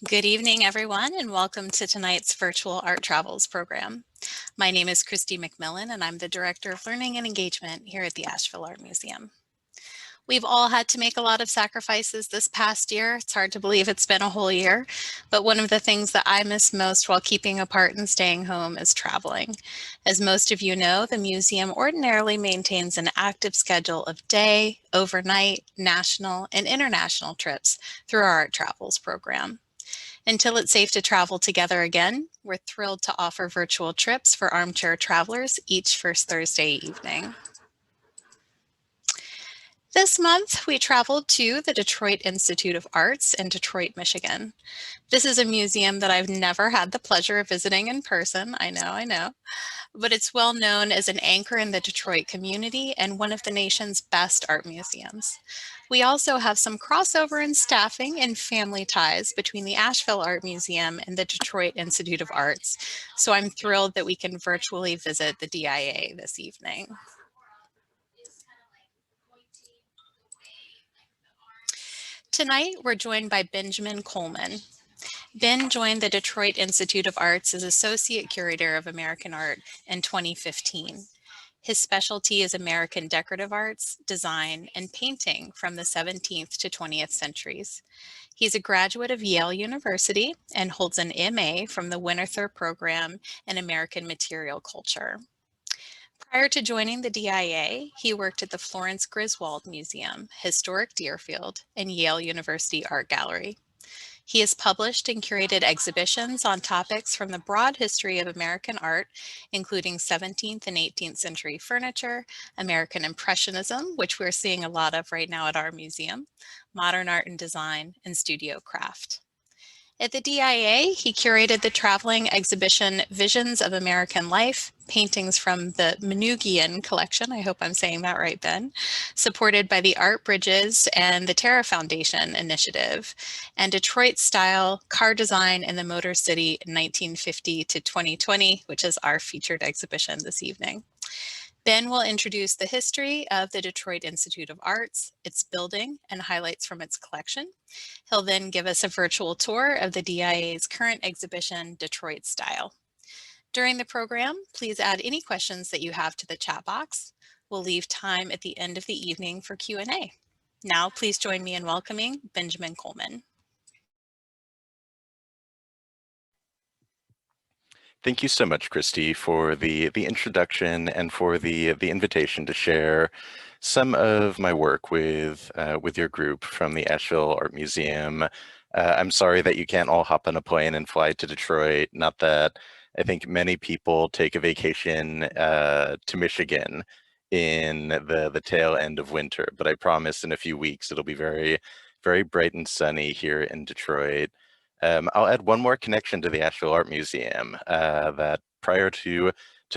Good evening, everyone, and welcome to tonight's Virtual Art Travels program. My name is Christy McMillan, and I'm the Director of Learning and Engagement here at the Asheville Art Museum. We've all had to make a lot of sacrifices this past year. It's hard to believe it's been a whole year, but one of the things that I miss most while keeping apart and staying home is traveling. As most of you know, the museum ordinarily maintains an active schedule of day, overnight, national, and international trips through our Art Travels program. Until it's safe to travel together again, we're thrilled to offer virtual trips for armchair travelers each first Thursday evening. This month, we traveled to the Detroit Institute of Arts in Detroit, Michigan. This is a museum that I've never had the pleasure of visiting in person. I know. But it's well known as an anchor in the Detroit community and one of the nation's best art museums. We also have some crossover in staffing and family ties between the Asheville Art Museum and the Detroit Institute of Arts, so I'm thrilled that we can virtually visit the DIA this evening. Tonight, we're joined by Benjamin Colman. Ben joined the Detroit Institute of Arts as Associate Curator of American Art in 2015. His specialty is American decorative arts, design, and painting from the 17th to 20th centuries. He's a graduate of Yale University and holds an MA from the Winterthur program in American Material Culture. Prior to joining the DIA, he worked at the Florence Griswold Museum, Historic Deerfield, and Yale University Art Gallery. He has published and curated exhibitions on topics from the broad history of American art, including 17th and 18th century furniture, American Impressionism, which we're seeing a lot of right now at our museum, modern art and design, and studio craft. At the DIA, he curated the traveling exhibition Visions of American Life, paintings from the Menugian collection, I hope I'm saying that right, Ben, supported by the Art Bridges and the Terra Foundation initiative, and Detroit-style car design in the Motor City 1950 to 2020, which is our featured exhibition this evening. Ben will introduce the history of the Detroit Institute of Arts, its building, and highlights from its collection. He'll then give us a virtual tour of the DIA's current exhibition, Detroit Style. During the program, please add any questions that you have to the chat box. We'll leave time at the end of the evening for Q&A. Now, please join me in welcoming Benjamin Colman. Thank you so much, Christy, for the introduction and for the invitation to share some of my work with your group from the Asheville Art Museum. I'm sorry that you can't all hop on a plane and fly to Detroit. Not that I think many people take a vacation to Michigan in the tail end of winter, but I promise in a few weeks it'll be very, very bright and sunny here in Detroit. I'll add one more connection to the Asheville Art Museum, that prior to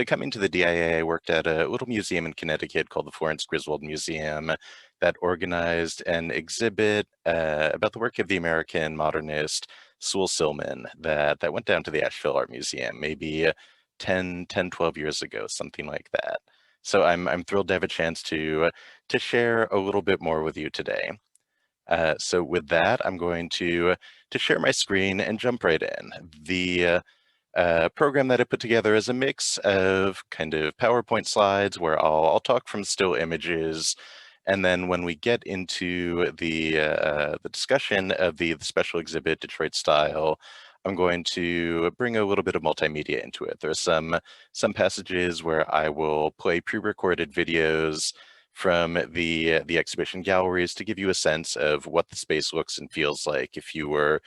coming to the DIA, I worked at a little museum in Connecticut called the Florence Griswold Museum that organized an exhibit about the work of the American modernist Sewell Silman that went down to the Asheville Art Museum maybe 12 years ago, something like that. So I'm thrilled to have a chance to share a little bit more with you today. So with that, I'm going to share my screen and jump right in. The program that I put together is a mix of kind of PowerPoint slides where I'll talk from still images, and then when we get into the discussion of the special exhibit Detroit Style, I'm going to bring a little bit of multimedia into it. There's some passages where I will play pre-recorded videos from the exhibition galleries to give you a sense of what the space looks and feels like if you were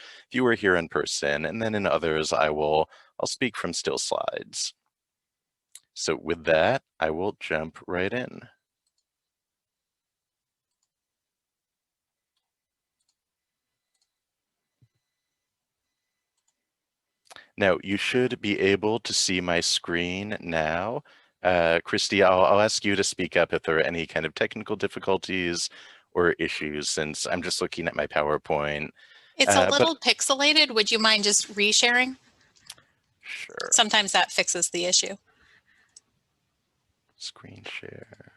here in person. And then in others, I'll speak from still slides. So with that, I will jump right in. Now, you should be able to see my screen now. Christy, I'll ask you to speak up if there are any kind of technical difficulties or issues, since I'm just looking at my PowerPoint. It's a little pixelated. Would you mind just resharing? Sure. Sometimes that fixes the issue. Screen share.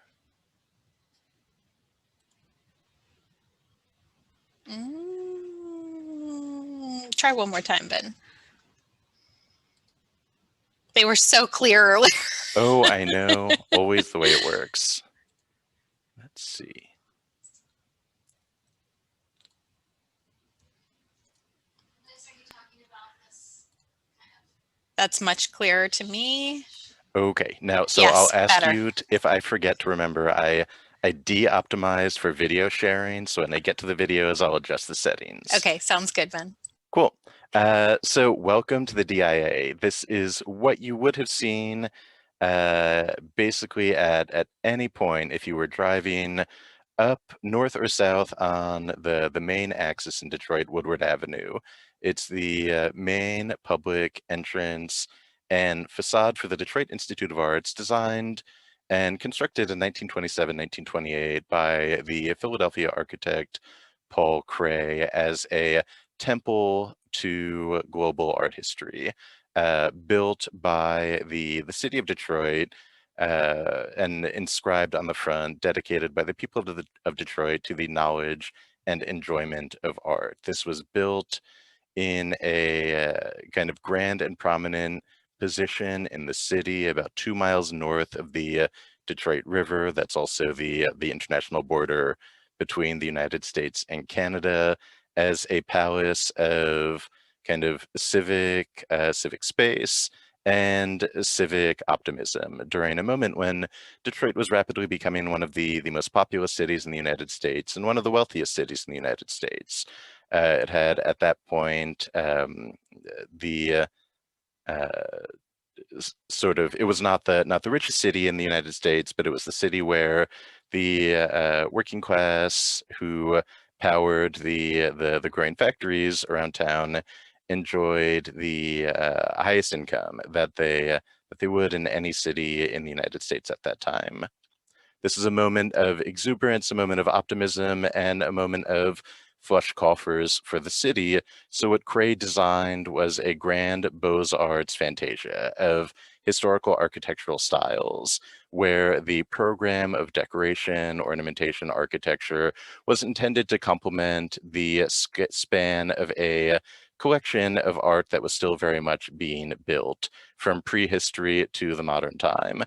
Try one more time, Ben. They were so clear earlier. Oh, I know. Always the way it works. Let's see. That's much clearer to me. Okay, now, so Yes, I'll ask better. you if I forget to remember, I de-optimized for video sharing, so when I get to the videos, I'll adjust the settings. Okay, sounds good, Ben. Cool. So welcome to the DIA. This is what you would have seen basically at any point if you were driving up north or south on the main axis in Detroit, Woodward Avenue. It's the main public entrance and facade for the Detroit Institute of Arts, designed and constructed in 1927, 1928 by the Philadelphia architect Paul Cray as a temple to global art history, built by the city of Detroit, and inscribed on the front, dedicated by the people of Detroit to the knowledge and enjoyment of art. This was built in a kind of grand and prominent position in the city, about 2 miles north of the Detroit River. That's also the international border between the United States and Canada, as a palace of kind of civic space and civic optimism during a moment when Detroit was rapidly becoming one of the most populous cities in the United States and one of the wealthiest cities in the United States. It had at that point the sort of, it was not the richest city in the United States, but it was the city where the working class who powered the grain factories around town enjoyed the highest income that they would in any city in the United States at that time. This is a moment of exuberance, a moment of optimism, and a moment of flush coffers for the city. So what Cray designed was a grand Beaux-Arts fantasia of historical architectural styles, where the program of decoration, ornamentation, architecture was intended to complement the span of a collection of art that was still very much being built from prehistory to the modern time.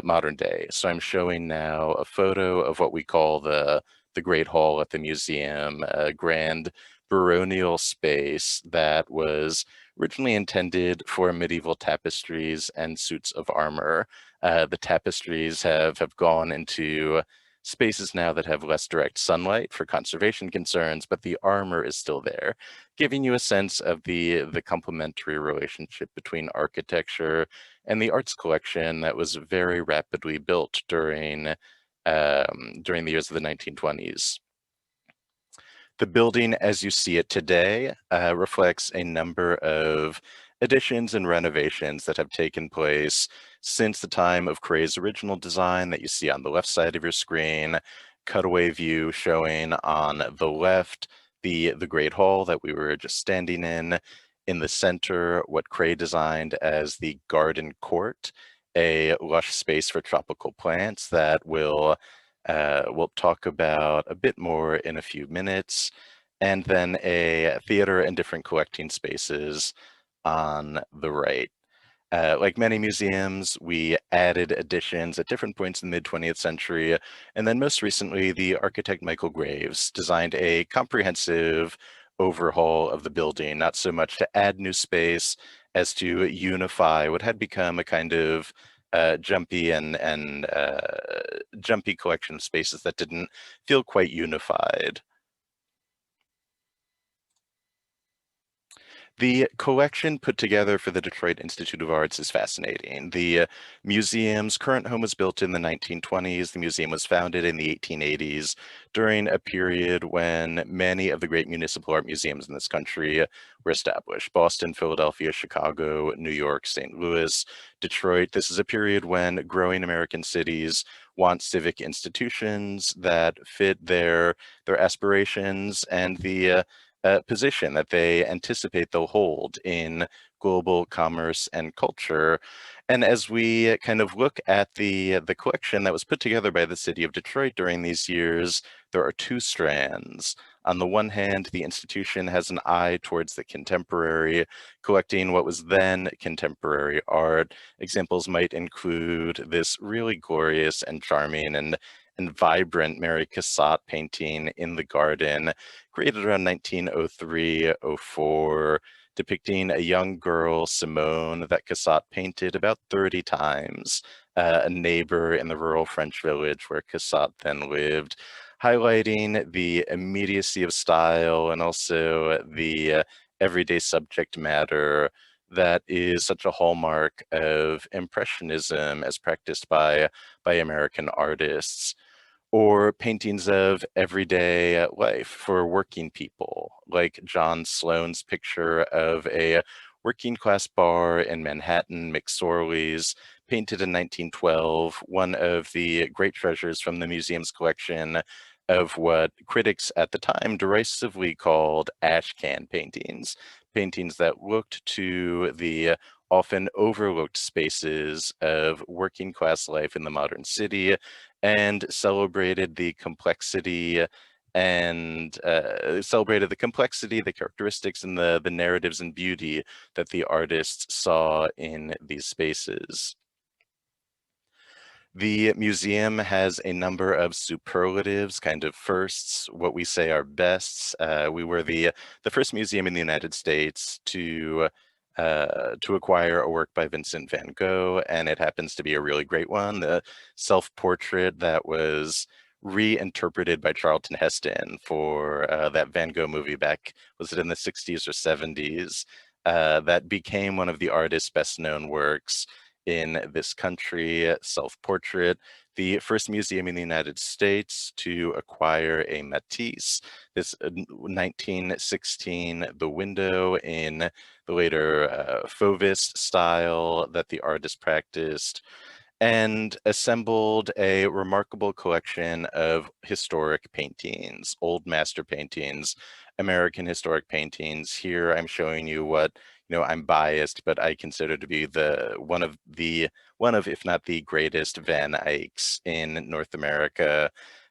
Modern day. So I'm showing now a photo of what we call the Great Hall at the museum, a grand baronial space that was originally intended for medieval tapestries and suits of armor. The tapestries have gone into spaces now that have less direct sunlight for conservation concerns, but the armor is still there, giving you a sense of the complementary relationship between architecture and the arts collection that was very rapidly built during the years of the 1920s. The building as you see it today reflects a number of additions and renovations that have taken place since the time of Cray's original design that you see on the left side of your screen. Cutaway view showing on the left the Great Hall that we were just standing in. In the center, what Cray designed as the Garden Court, a lush space for tropical plants that we'll talk about a bit more in a few minutes, and then a theater and different collecting spaces on the right. Like many museums, we added additions at different points in the mid-20th century, and then most recently, the architect Michael Graves designed a comprehensive overhaul of the building, not so much to add new space as to unify what had become a kind of jumpy collection of spaces that didn't feel quite unified. The collection put together for the Detroit Institute of Arts is fascinating. The museum's current home was built in the 1920s. The museum was founded in the 1880s during a period when many of the great municipal art museums in this country were established. Boston, Philadelphia, Chicago, New York, St. Louis, Detroit. This is a period when growing American cities want civic institutions that fit their aspirations and the position that they anticipate they'll hold in global commerce and culture. And as we kind of look at the collection that was put together by the city of Detroit during these years, there are two strands. On the one hand, the institution has an eye towards the contemporary, collecting what was then contemporary art. Examples might include this really glorious and charming and vibrant Mary Cassatt painting in the garden, created around 1903-04, depicting a young girl, Simone, that Cassatt painted about 30 times, a neighbor in the rural French village where Cassatt then lived, highlighting the immediacy of style and also the everyday subject matter that is such a hallmark of Impressionism as practiced by American artists, or paintings of everyday life for working people, like John Sloane's picture of a working class bar in Manhattan, McSorley's, painted in 1912, one of the great treasures from the museum's collection of what critics at the time derisively called ash can paintings, paintings that looked to the often overlooked spaces of working class life in the modern city and celebrated the complexity the characteristics, and the narratives and beauty that the artists saw in these spaces. The museum has a number of superlatives, kind of firsts, what we say are bests. We were the first museum in the United States to acquire a work by Vincent van Gogh, and it happens to be a really great one. The self-portrait that was reinterpreted by Charlton Heston for that Van Gogh movie back, was it in the 60s or 70s? That became one of the artist's best known works in this country, self-portrait, the first museum in the United States to acquire a Matisse, this 1916, the window in the later Fauvist style that the artist practiced, and assembled a remarkable collection of historic paintings, old master paintings, American historic paintings. Here I'm showing you what, I'm biased, but I consider to be one of, if not the greatest Van Eycks in North America.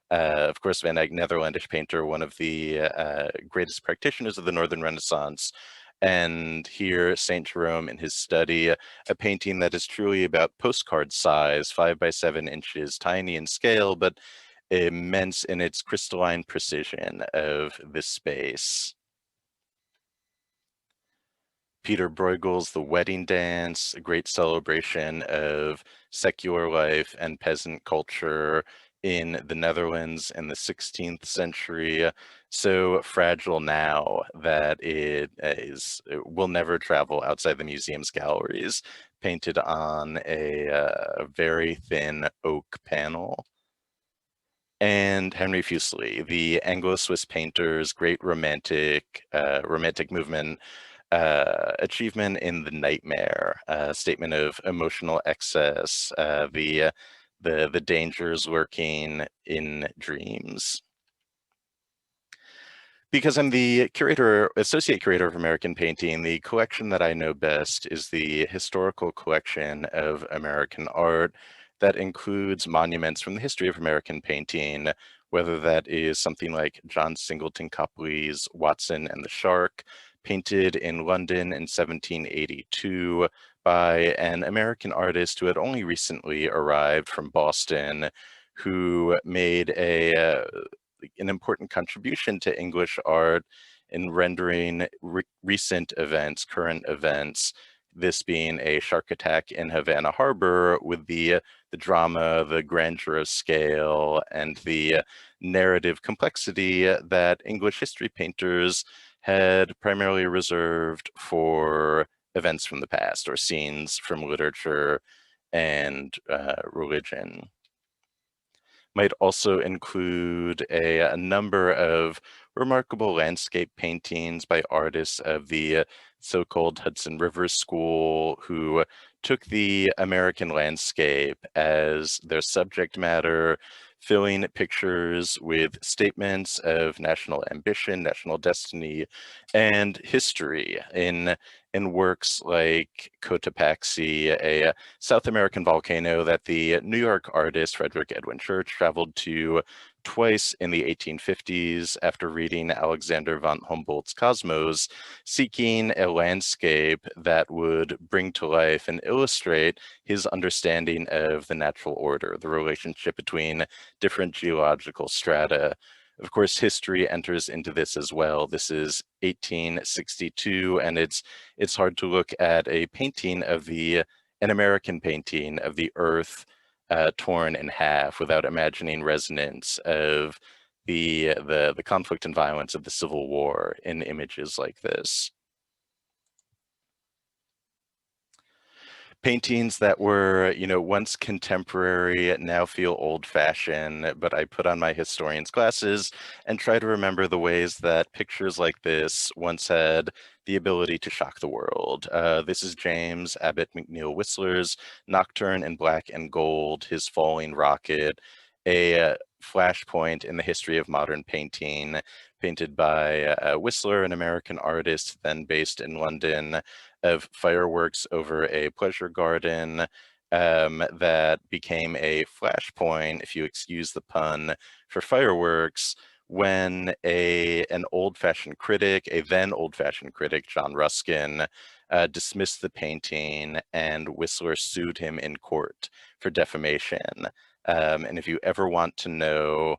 Of course, Van Eyck, Netherlandish painter, one of the greatest practitioners of the Northern Renaissance. And here, St. Jerome in his study, a painting that is truly about postcard size, 5 by 7 inches, tiny in scale, but immense in its crystalline precision of this space. Peter Bruegel's The Wedding Dance, a great celebration of secular life and peasant culture in the Netherlands in the 16th century, so fragile now that it will never travel outside the museum's galleries, painted on a very thin oak panel. And Henry Fuseli, the Anglo-Swiss painter's great romantic movement achievement in The Nightmare, a statement of emotional excess, the dangers lurking in dreams. Because I'm the associate curator of American painting, the collection that I know best is the historical collection of American art that includes monuments from the history of American painting, whether that is something like John Singleton Copley's Watson and the Shark, painted in London in 1782 by an American artist who had only recently arrived from Boston, who made an important contribution to English art in rendering recent events, current events, this being a shark attack in Havana Harbor, with the drama, the grandeur of scale, and the narrative complexity that English history painters had primarily reserved for events from the past or scenes from literature and religion. Might also include a number of remarkable landscape paintings by artists of the so-called Hudson River School, who took the American landscape as their subject matter, filling pictures with statements of national ambition, national destiny, and history in works like Cotopaxi, a South American volcano that the New York artist Frederick Edwin Church traveled to twice in the 1850s after reading Alexander von Humboldt's Cosmos, seeking a landscape that would bring to life and illustrate his understanding of the natural order, the relationship between different geological strata. Of course, history enters into this as well. This is 1862, and it's hard to look at a painting of an American painting of the Earth torn in half without imagining resonance of the conflict and violence of the Civil War in images like this. Paintings that were, once contemporary now feel old-fashioned, but I put on my historian's glasses and try to remember the ways that pictures like this once had the ability to shock the world. This is James Abbott McNeill Whistler's Nocturne in Black and Gold, his Falling Rocket, a flashpoint in the history of modern painting, painted by Whistler, an American artist then based in London, of fireworks over a pleasure garden that became a flashpoint, if you excuse the pun, for fireworks when an old-fashioned critic, a then old-fashioned critic, John Ruskin, dismissed the painting and Whistler sued him in court for defamation. And if you ever want to know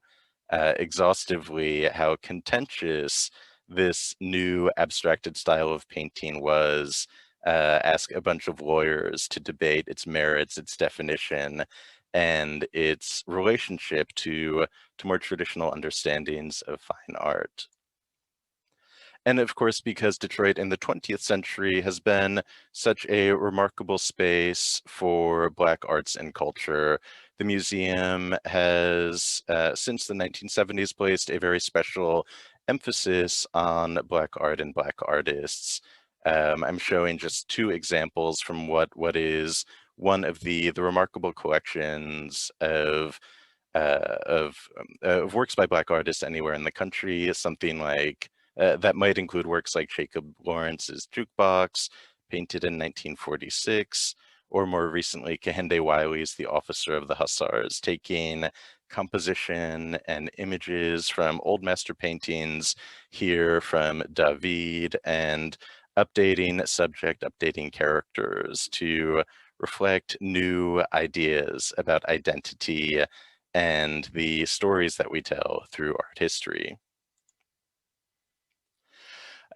exhaustively how contentious this new abstracted style of painting was, ask a bunch of lawyers to debate its merits, its definition, and its relationship to more traditional understandings of fine art. And of course, because Detroit in the 20th century has been such a remarkable space for Black arts and culture, the museum has, since the 1970s, placed a very special emphasis on Black art and Black artists. I'm showing just two examples from what is one of the remarkable collections of works by Black artists anywhere in the country, something like that might include works like Jacob Lawrence's Jukebox, painted in 1946, or more recently, Kehinde Wiley's The Officer of the Hussars, taking composition and images from old master paintings here from David and updating subject, updating characters to reflect new ideas about identity and the stories that we tell through art history.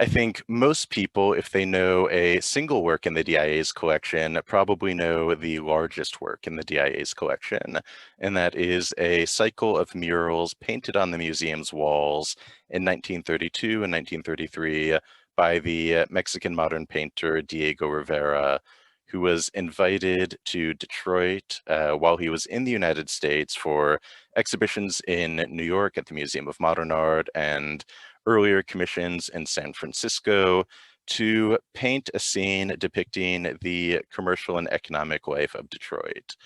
I think most people, if they know a single work in the DIA's collection, probably know the largest work in the DIA's collection, and that is a cycle of murals painted on the museum's walls in 1932 and 1933 by the Mexican modern painter Diego Rivera, who was invited to Detroit while he was in the United States for exhibitions in New York at the Museum of Modern Art and earlier commissions in San Francisco to paint a scene depicting the commercial and economic life of Detroit.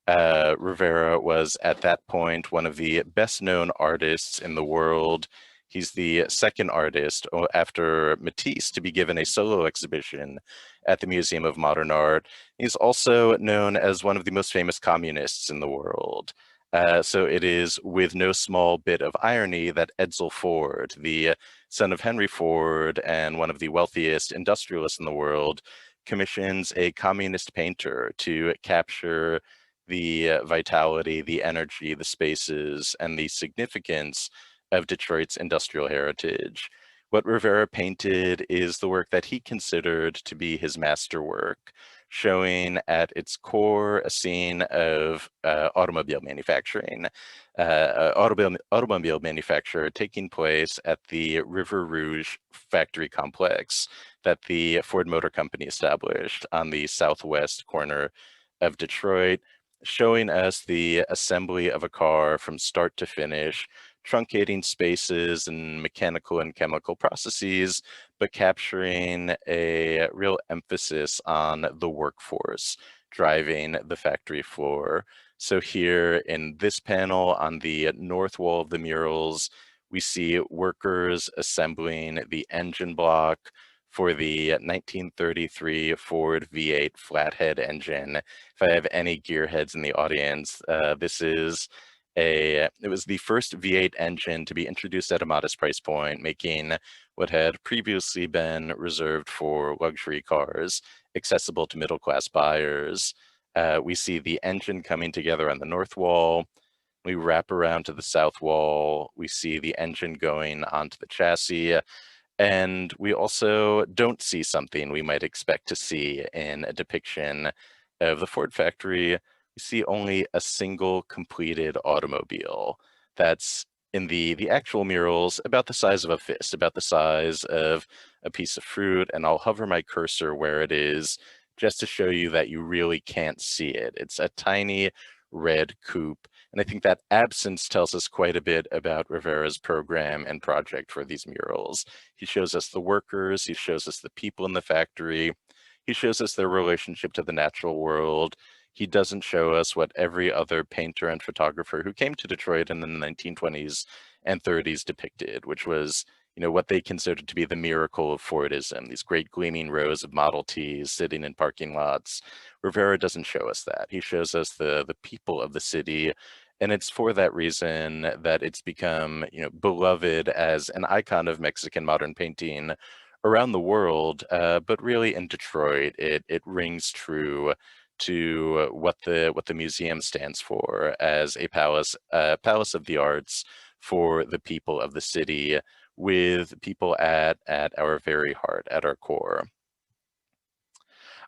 Rivera was at that point one of the best known artists in the world. He's the second artist after Matisse to be given a solo exhibition at the Museum of Modern Art. He's also known as one of the most famous communists in the world. So it is with no small bit of irony that Edsel Ford, the son of Henry Ford and one of the wealthiest industrialists in the world, commissions a communist painter to capture the vitality, the energy, the spaces, and the significance of Detroit's industrial heritage. What Rivera painted is the work that he considered to be his masterwork, showing at its core a scene of automobile manufacturing, automobile manufacture taking place at the River Rouge factory complex that the Ford Motor Company established on the southwest corner of Detroit, showing us the assembly of a car from start to finish, truncating spaces and mechanical and chemical processes, but capturing a real emphasis on the workforce driving the factory floor. So here in this panel on the north wall of the murals, we see workers assembling the engine block for the 1933 Ford V8 flathead engine. If I have any gearheads in the audience, it was the first V8 engine to be introduced at a modest price point, making what had previously been reserved for luxury cars accessible to middle-class buyers. We see the engine coming together on the north wall. We wrap around to the south wall. We see the engine going onto the chassis. And we also don't see something we might expect to see in a depiction of the Ford factory. We see only a single completed automobile that's in the actual murals about the size of a fist, about the size of a piece of fruit. And I'll hover my cursor where it is just to show you that you really can't see it. It's a tiny red coupe. And I think that absence tells us quite a bit about Rivera's program and project for these murals. He shows us the workers, he shows us the people in the factory, he shows us their relationship to the natural world. He doesn't show us what every other painter and photographer who came to Detroit in the 1920s and 30s depicted, which was, what they considered to be the miracle of Fordism, these great gleaming rows of Model Ts sitting in parking lots. Rivera doesn't show us that. He shows us the people of the city, and it's for that reason that it's become, beloved as an icon of Mexican modern painting around the world. But really in Detroit, it rings true to what the museum stands for as a palace of the arts for the people of the city, with people at our very heart, at our core.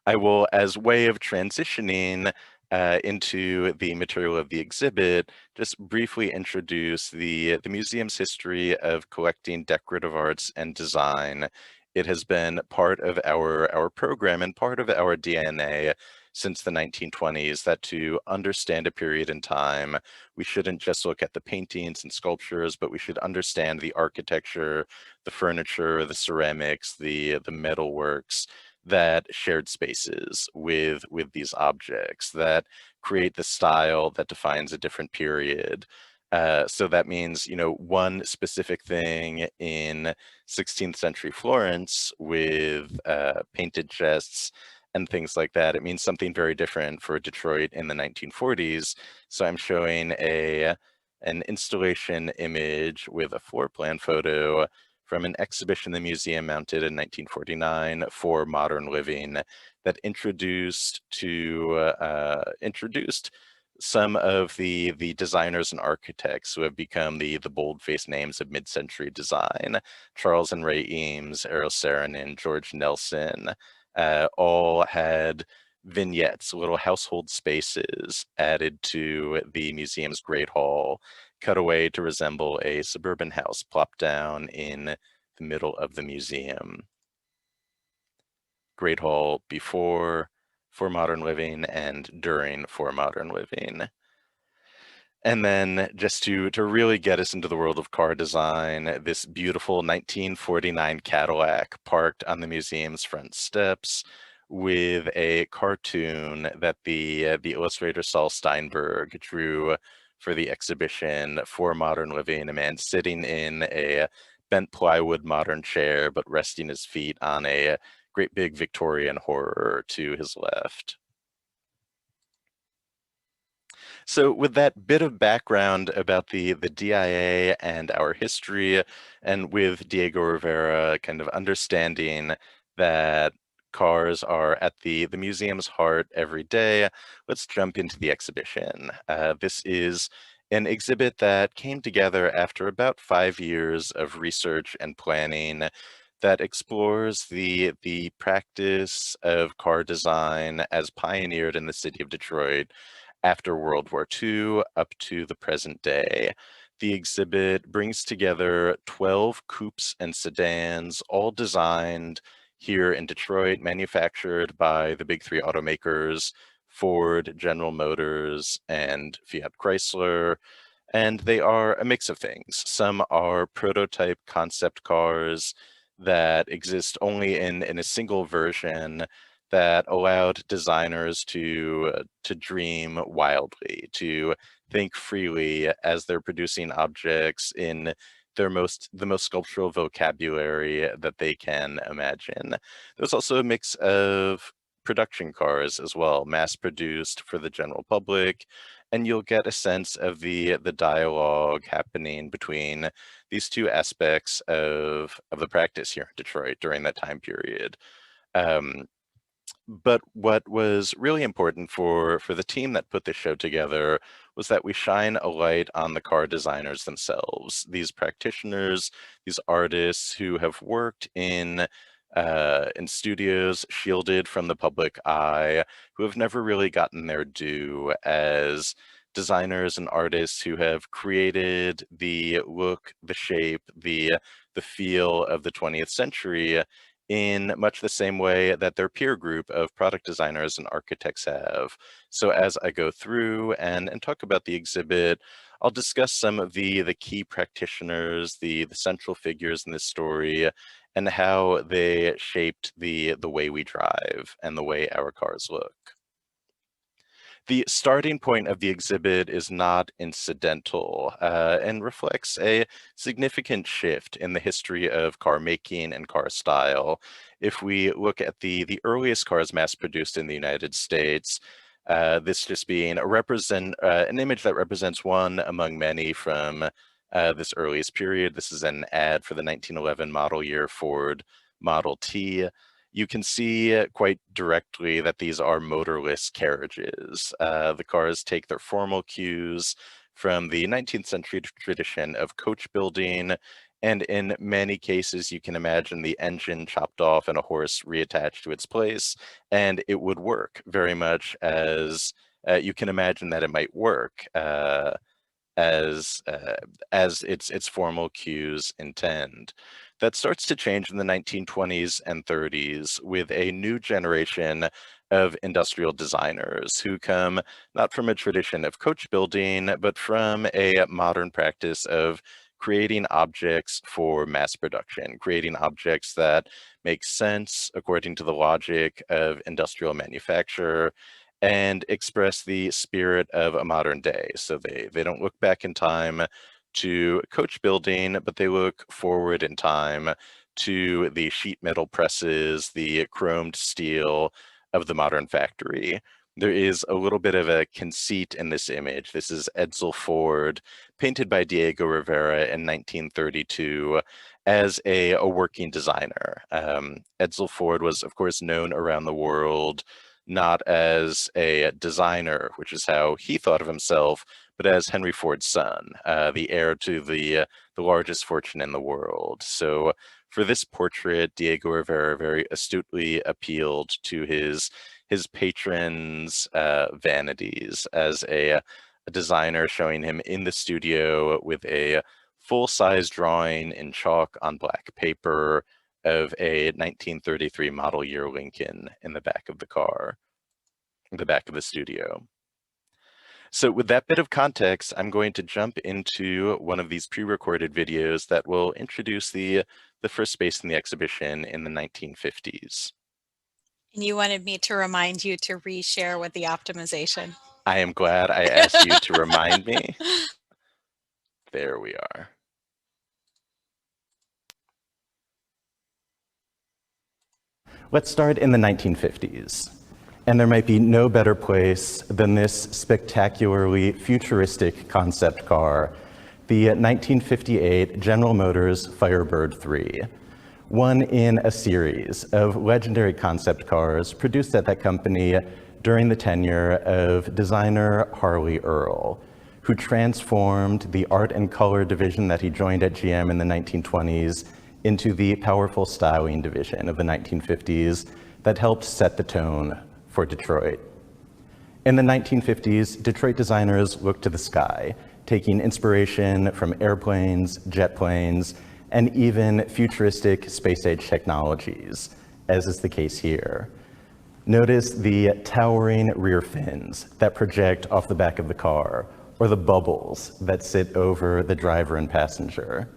I will, as way of transitioning into the material of the exhibit, just briefly introduce the museum's history of collecting decorative arts and design. It has been part of our program and part of our DNA since the 1920s that to understand a period in time, we shouldn't just look at the paintings and sculptures, but we should understand the architecture, the furniture, the ceramics, the metalworks that shared spaces with these objects that create the style that defines a different period. So that means, one specific thing in 16th century Florence with painted chests and things like that, it means something very different for Detroit in the 1940s. So I'm showing an installation image with a floor plan photo from an exhibition the museum mounted in 1949 for modern living that introduced some of the designers and architects who have become the bold-faced names of mid-century design. Charles and Ray Eames, Earl Saarinen, George Nelson, all had vignettes, little household spaces added to the museum's Great Hall, cut away to resemble a suburban house plopped down in the middle of the museum. Great Hall before for modern living and during for modern living. And then just to really get us into the world of car design, this beautiful 1949 Cadillac parked on the museum's front steps with a cartoon that the illustrator Saul Steinberg drew for the exhibition for modern living, a man sitting in a bent plywood modern chair, but resting his feet on a great big Victorian horror to his left. So with that bit of background about the DIA and our history, and with Diego Rivera kind of understanding that cars are at the museum's heart every day, let's jump into the exhibition. This is an exhibit that came together after about 5 years of research and planning that explores the practice of car design as pioneered in the city of Detroit after World War II up to the present day. The exhibit brings together 12 coupes and sedans, all designed here in Detroit, manufactured by the big three automakers, Ford, General Motors, and Fiat Chrysler. And they are a mix of things. Some are prototype concept cars that exist only in a single version that allowed designers to dream wildly, to think freely as they're producing objects in the most sculptural vocabulary that they can imagine. There's also a mix of production cars as well, mass produced for the general public, and you'll get a sense of the dialogue happening between these two aspects of the practice here in Detroit during that time period. Um, but what was really important for the team that put this show together was that we shine a light on the car designers themselves, these practitioners, these artists who have worked in studios shielded from the public eye, who have never really gotten their due as designers and artists who have created the look, the shape, the feel of the 20th century in much the same way that their peer group of product designers and architects have. So as I go through and talk about the exhibit, I'll discuss some of the key practitioners, the central figures in this story, and how they shaped the way we drive and the way our cars look. The starting point of the exhibit is not incidental and reflects a significant shift in the history of car making and car style. If we look at the earliest cars mass produced in the United States, this just being an image that represents one among many from this earliest period. This is an ad for the 1911 model year Ford Model T. You can see quite directly that these are motorless carriages. The cars take their formal cues from the 19th century tradition of coach building, and in many cases you can imagine the engine chopped off and a horse reattached to its place, and it would work very much as you can imagine that it might work as its formal cues intend. That starts to change in the 1920s and 30s with a new generation of industrial designers who come not from a tradition of coach building, but from a modern practice of creating objects for mass production, creating objects that make sense according to the logic of industrial manufacture and express the spirit of a modern day. So they don't look back in time to coach building, but they look forward in time to the sheet metal presses, the chromed steel of the modern factory. There is a little bit of a conceit in this image. This is Edsel Ford, painted by Diego Rivera in 1932 as a working designer. Edsel Ford was, of course, known around the world not as a designer, which is how he thought of himself, but as Henry Ford's son, the heir to the largest fortune in the world. So for this portrait, Diego Rivera very astutely appealed to his patrons' vanities as a designer, showing him in the studio with a full-size drawing in chalk on black paper of a 1933 model year Lincoln in the back of the car, in the back of the studio. So with that bit of context, I'm going to jump into one of these pre-recorded videos that will introduce the first space in the exhibition in the 1950s. And you wanted me to remind you to reshare with the optimization. I am glad I asked you to remind me. There we are. Let's start in the 1950s. And there might be no better place than this spectacularly futuristic concept car, the 1958 General Motors Firebird 3, one in a series of legendary concept cars produced at that company during the tenure of designer Harley Earl, who transformed the art and color division that he joined at GM in the 1920s into the powerful styling division of the 1950s that helped set the tone for Detroit. In the 1950s, Detroit designers looked to the sky, taking inspiration from airplanes, jet planes, and even futuristic space-age technologies, as is the case here. Notice the towering rear fins that project off the back of the car, or the bubbles that sit over the driver and passenger.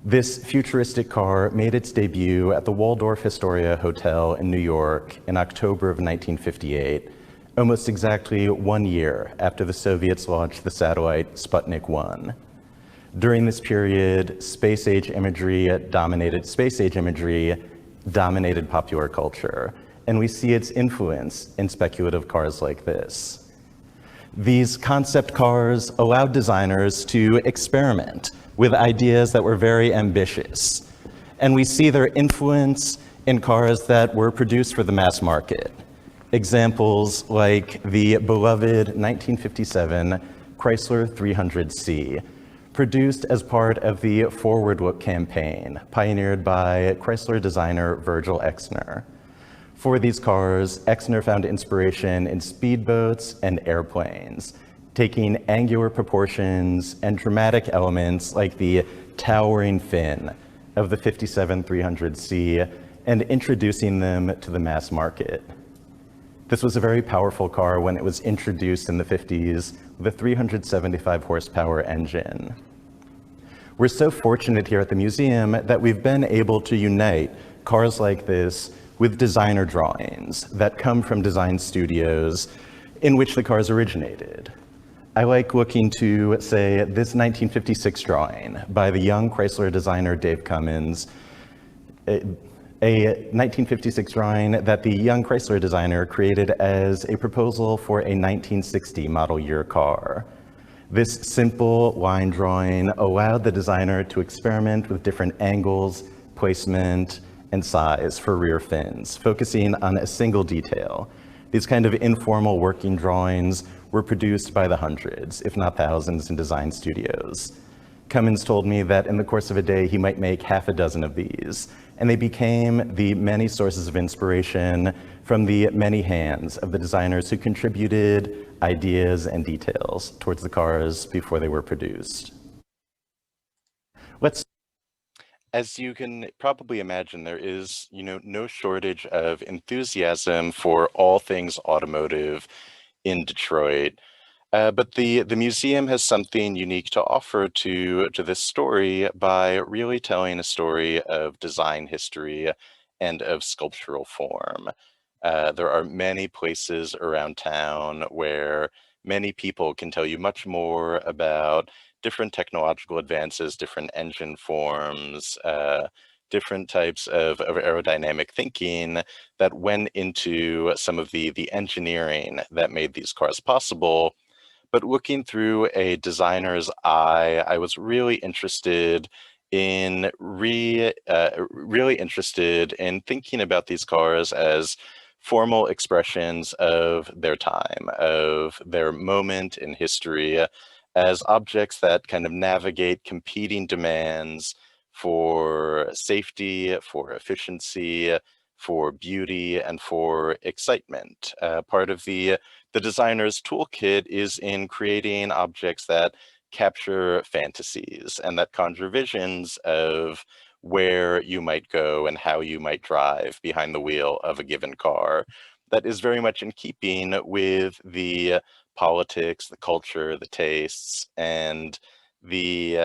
This futuristic car made its debut at the Waldorf Astoria Hotel in New York in October of 1958, almost exactly 1 year after the Soviets launched the satellite Sputnik 1. During this period, space age imagery dominated popular culture, and we see its influence in speculative cars like this. These concept cars allowed designers to experiment with ideas that were very ambitious. And we see their influence in cars that were produced for the mass market. Examples like the beloved 1957 Chrysler 300C, produced as part of the Forward Look campaign, pioneered by Chrysler designer Virgil Exner. For these cars, Exner found inspiration in speedboats and airplanes, taking angular proportions and dramatic elements like the towering fin of the 57 300C and introducing them to the mass market. This was a very powerful car when it was introduced in the 50s with a 375 horsepower engine. We're so fortunate here at the museum that we've been able to unite cars like this with designer drawings that come from design studios in which the cars originated. I like looking to, say, this 1956 drawing by the young Chrysler designer Dave Cummins, a 1956 drawing that the young Chrysler designer created as a proposal for a 1960 model year car. This simple line drawing allowed the designer to experiment with different angles, placement, and size for rear fins, focusing on a single detail. These kind of informal working drawings were produced by the hundreds, if not thousands, in design studios. Cummins told me that in the course of a day, he might make half a dozen of these, and they became the many sources of inspiration from the many hands of the designers who contributed ideas and details towards the cars before they were produced. As you can probably imagine, there is, no shortage of enthusiasm for all things automotive in Detroit. But the museum has something unique to offer to this story by really telling a story of design history and of sculptural form. There are many places around town where many people can tell you much more about different technological advances, different engine forms, different types of aerodynamic thinking that went into some of the engineering that made these cars possible. But looking through a designer's eye, I was really interested in thinking about these cars as formal expressions of their time, of their moment in history, as objects that kind of navigate competing demands for safety, for efficiency, for beauty, and for excitement. Part of the designer's toolkit is in creating objects that capture fantasies and that conjure visions of where you might go and how you might drive behind the wheel of a given car. That is very much in keeping with the politics, the culture, the tastes, and the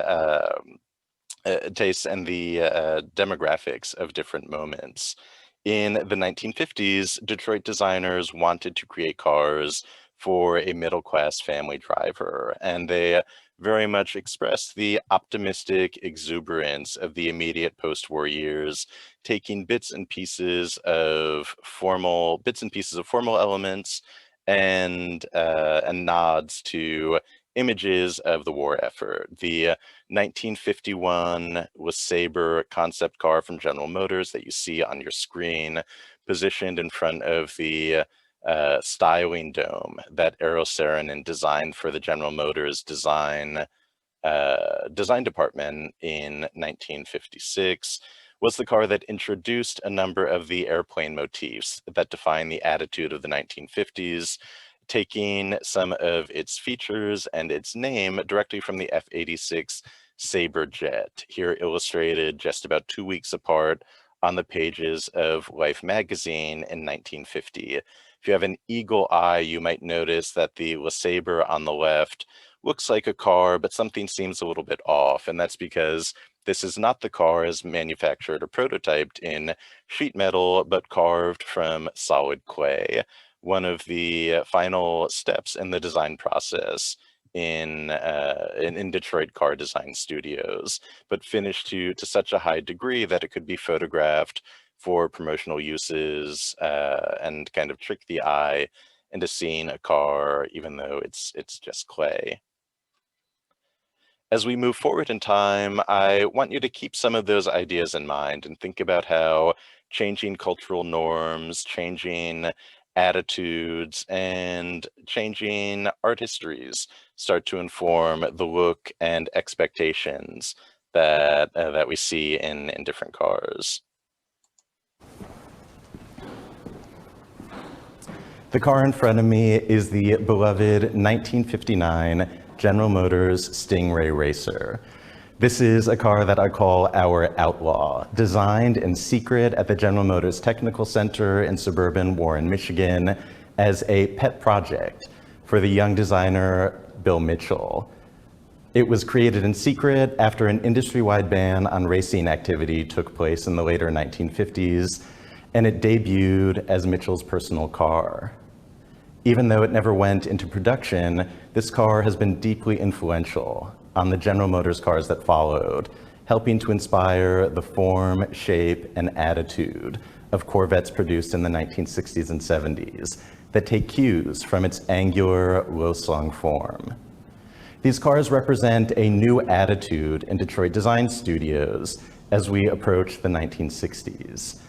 demographics of different moments. In the 1950s, Detroit designers wanted to create cars for a middle-class family driver, and they very much expressed the optimistic exuberance of the immediate post-war years, taking bits and pieces of formal elements and nods to images of the war effort. The 1951 LeSabre concept car from General Motors that you see on your screen, positioned in front of the styling dome that Eero Saarinen designed for the General Motors design department in 1956, was the car that introduced a number of the airplane motifs that define the attitude of the 1950s, taking some of its features and its name directly from the F-86 Sabre jet, here illustrated just about 2 weeks apart on the pages of Life magazine in 1950. If you have an eagle eye, you might notice that the LeSabre on the left looks like a car, but something seems a little bit off. And that's because this is not the car as manufactured or prototyped in sheet metal, but carved from solid clay. One of the final steps in the design process in Detroit car design studios, but finished to such a high degree that it could be photographed for promotional uses and kind of trick the eye into seeing a car, even though it's just clay. As we move forward in time, I want you to keep some of those ideas in mind and think about how changing cultural norms, changing attitudes, and changing art histories start to inform the look and expectations that we see in different cars. The car in front of me is the beloved 1959 General Motors Stingray Racer. This is a car that I call our outlaw, designed in secret at the General Motors Technical Center in suburban Warren, Michigan, as a pet project for the young designer Bill Mitchell. It was created in secret after an industry-wide ban on racing activity took place in the later 1950s, and it debuted as Mitchell's personal car. Even though it never went into production, this car has been deeply influential on the General Motors cars that followed, helping to inspire the form, shape, and attitude of Corvettes produced in the 1960s and 70s that take cues from its angular, low-slung form. These cars represent a new attitude in Detroit design studios as we approach the 1960s.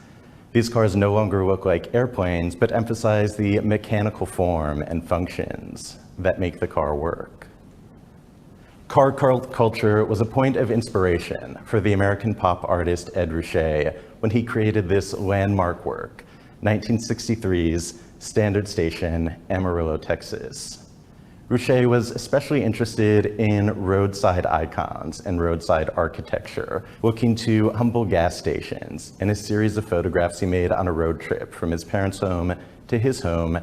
These cars no longer look like airplanes, but emphasize the mechanical form and functions that make the car work. Car culture was a point of inspiration for the American pop artist Ed Ruscha when he created this landmark work, 1963's Standard Station, Amarillo, Texas. Ruscha was especially interested in roadside icons and roadside architecture, looking to humble gas stations in a series of photographs he made on a road trip from his parents' home to his home,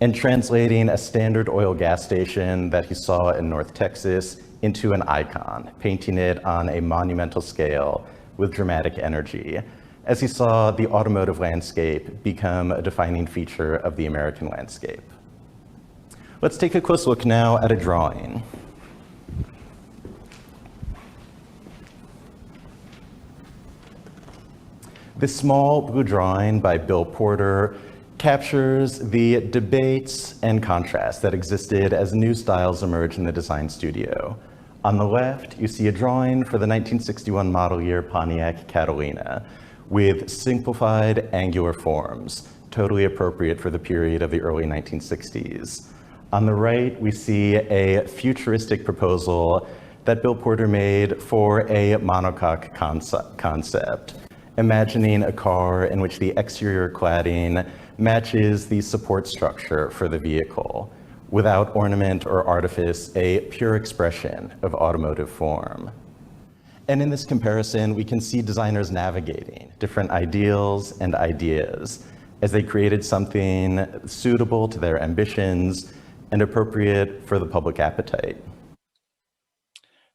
and translating a standard oil gas station that he saw in North Texas into an icon, painting it on a monumental scale with dramatic energy, as he saw the automotive landscape become a defining feature of the American landscape. Let's take a close look now at a drawing. This small blue drawing by Bill Porter captures the debates and contrasts that existed as new styles emerged in the design studio. On the left, you see a drawing for the 1961 model year Pontiac Catalina with simplified angular forms, totally appropriate for the period of the early 1960s. On the right, we see a futuristic proposal that Bill Porter made for a monocoque concept, imagining a car in which the exterior cladding matches the support structure for the vehicle, without ornament or artifice, a pure expression of automotive form. And in this comparison, we can see designers navigating different ideals and ideas as they created something suitable to their ambitions and appropriate for the public appetite.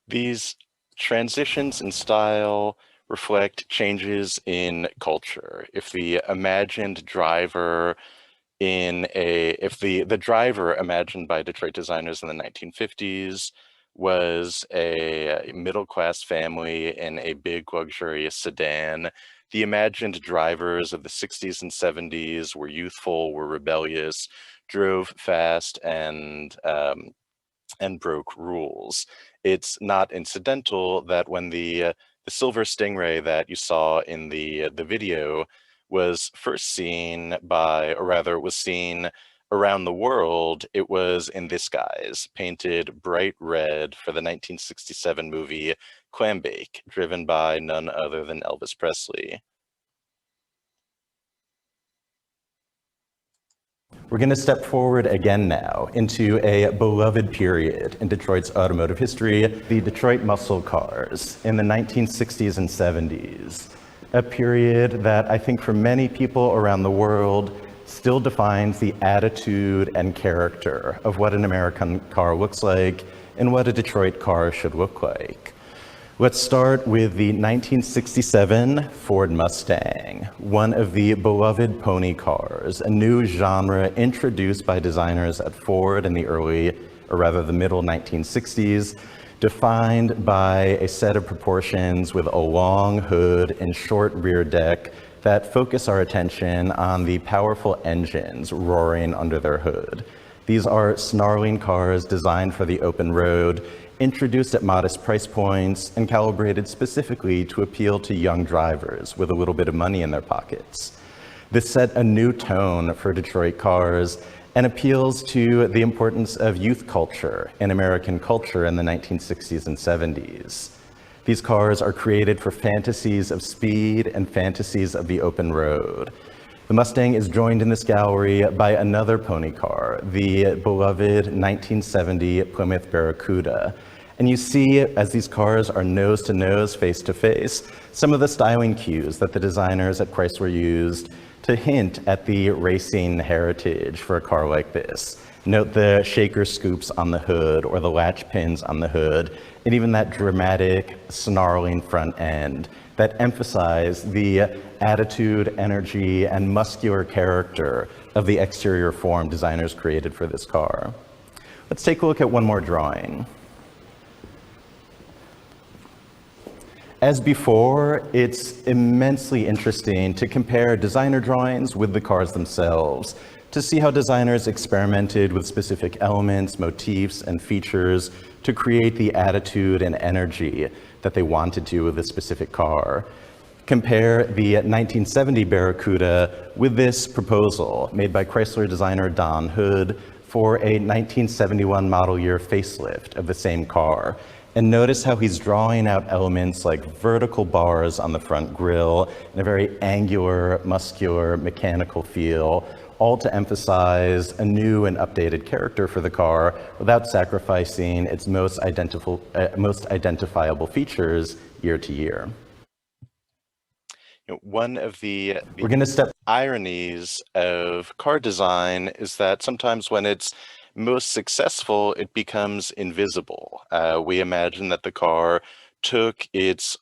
These transitions in style reflect changes in culture. If the imagined driver if the driver imagined by Detroit designers in the 1950s was a middle-class family in a big luxurious sedan, the imagined drivers of the 60s and 70s were youthful, were rebellious, drove fast, and broke rules. It's not incidental that when the silver Stingray that you saw in the video was first seen was seen around the world, it was in this guise, painted bright red for the 1967 movie Clambake, driven by none other than Elvis Presley. We're going to step forward again now into a beloved period in Detroit's automotive history, the Detroit muscle cars in the 1960s and 70s, a period that I think for many people around the world still defines the attitude and character of what an American car looks like in what a Detroit car should look like. Let's start with the 1967 Ford Mustang, one of the beloved pony cars, a new genre introduced by designers at Ford in the middle 1960s, defined by a set of proportions with a long hood and short rear deck that focus our attention on the powerful engines roaring under their hood. These are snarling cars designed for the open road, introduced at modest price points and calibrated specifically to appeal to young drivers with a little bit of money in their pockets. This set a new tone for Detroit cars and appeals to the importance of youth culture in American culture in the 1960s and 70s. These cars are created for fantasies of speed and fantasies of the open road. The Mustang is joined in this gallery by another pony car, the beloved 1970 Plymouth Barracuda. And you see, as these cars are nose to nose, face to face, some of the styling cues that the designers at Chrysler used to hint at the racing heritage for a car like this. Note the shaker scoops on the hood or the latch pins on the hood, and even that dramatic, snarling front end that emphasize the attitude, energy, and muscular character of the exterior form designers created for this car. Let's take a look at one more drawing. As before, it's immensely interesting to compare designer drawings with the cars themselves, to see how designers experimented with specific elements, motifs, and features to create the attitude and energy that they wanted to with a specific car. Compare the 1970 Barracuda with this proposal made by Chrysler designer Don Hood for a 1971 model year facelift of the same car. And notice how he's drawing out elements like vertical bars on the front grille and a very angular, muscular, mechanical feel, all to emphasize a new and updated character for the car without sacrificing its most identifiable features year to year. One of the ironies of car design is that sometimes when it's most successful, it becomes invisible. We imagine that the car took its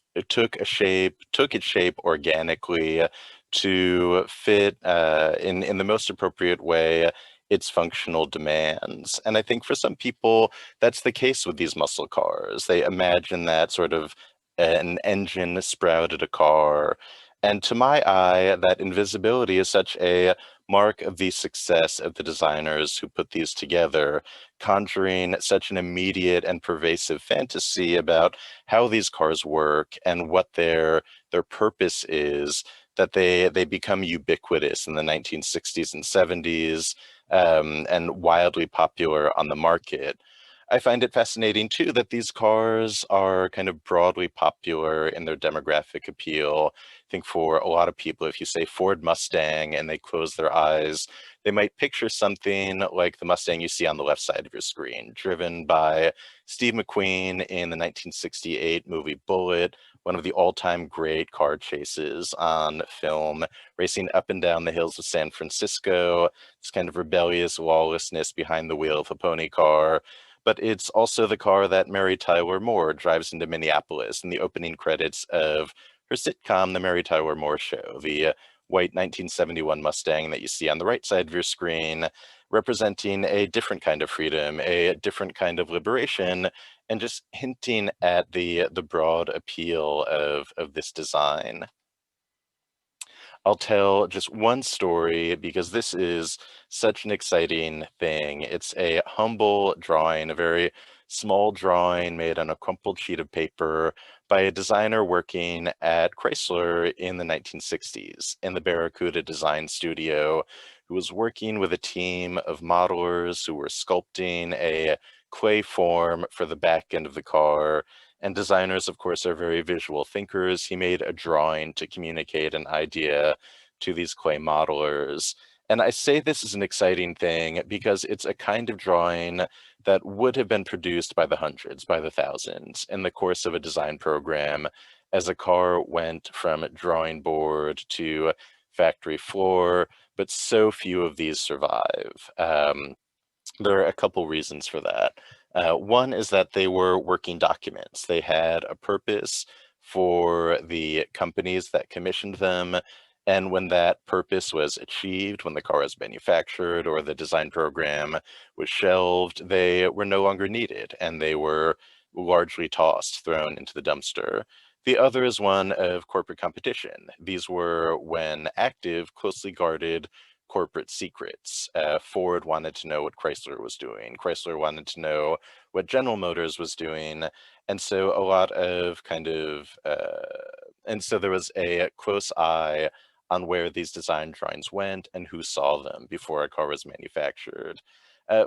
shape organically to fit in the most appropriate way its functional demands. And I think for some people, that's the case with these muscle cars. They imagine that sort of an engine sprouted a car. And to my eye, that invisibility is such a mark of the success of the designers who put these together, conjuring such an immediate and pervasive fantasy about how these cars work and what their purpose is, that they become ubiquitous in the 1960s and 70s and wildly popular on the market. I find it fascinating too that these cars are kind of broadly popular in their demographic appeal. I think for a lot of people, if you say Ford Mustang and they close their eyes, they might picture something like the Mustang you see on the left side of your screen, driven by Steve McQueen in the 1968 movie Bullitt, one of the all-time great car chases on film, racing up and down the hills of San Francisco, this kind of rebellious lawlessness behind the wheel of a pony car. But it's also the car that Mary Tyler Moore drives into Minneapolis in the opening credits of her sitcom, The Mary Tyler Moore Show, the white 1971 Mustang that you see on the right side of your screen, representing a different kind of freedom, a different kind of liberation, and just hinting at the broad appeal of this design. I'll tell just one story because this is such an exciting thing. It's a humble drawing, a very small drawing made on a crumpled sheet of paper by a designer working at Chrysler in the 1960s in the Barracuda design studio, who was working with a team of modelers who were sculpting a clay form for the back end of the car. And designers, of course, are very visual thinkers. He made a drawing to communicate an idea to these clay modelers. And I say this is an exciting thing because it's a kind of drawing that would have been produced by the hundreds, by the thousands, in the course of a design program as a car went from drawing board to factory floor, but so few of these survive. There are a couple reasons for that. One is that they were working documents. They had a purpose for the companies that commissioned them. And when that purpose was achieved, when the car was manufactured or the design program was shelved, they were no longer needed and they were largely tossed, thrown into the dumpster. The other is one of corporate competition. These were, when active, closely guarded corporate secrets. Ford wanted to know what Chrysler was doing. Chrysler wanted to know what General Motors was doing. And so a lot of and so there was a close eye on where these design drawings went and who saw them before a car was manufactured.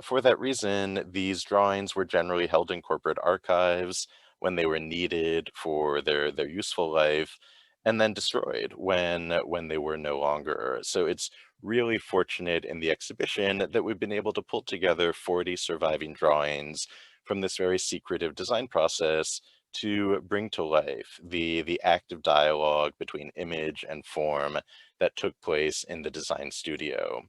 For that reason, these drawings were generally held in corporate archives when they were needed for their useful life, and then destroyed when they were no longer. So it's really fortunate in the exhibition that we've been able to pull together 40 surviving drawings from this very secretive design process to bring to life the active dialogue between image and form that took place in the design studio.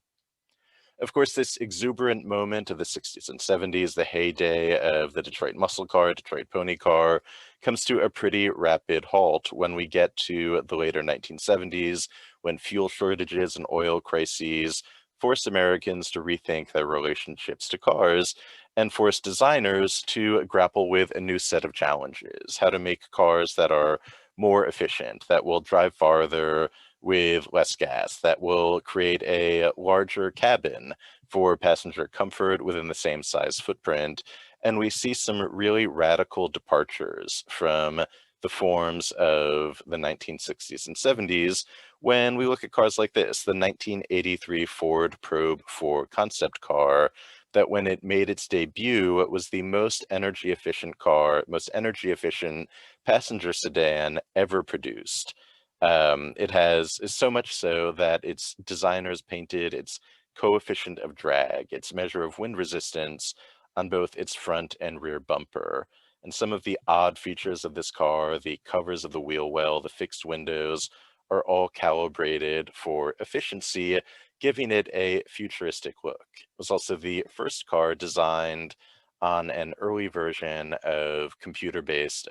Of course, this exuberant moment of the 60s and 70s, the heyday of the Detroit muscle car, Detroit pony car, comes to a pretty rapid halt when we get to the later 1970s, when fuel shortages and oil crises force Americans to rethink their relationships to cars and force designers to grapple with a new set of challenges: how to make cars that are more efficient, that will drive farther with less gas, that will create a larger cabin for passenger comfort within the same size footprint. And we see some really radical departures from the forms of the 1960s and 70s when we look at cars like this, the 1983 Ford Probe 4 concept car, that when it made its debut, it was the most energy efficient car, most energy efficient passenger sedan ever produced. It has so much so that its designers painted its coefficient of drag, its measure of wind resistance, on both its front and rear bumper. And some of the odd features of this car, the covers of the wheel well, the fixed windows, are all calibrated for efficiency, giving it a futuristic look. It was also the first car designed on an early version of computer-based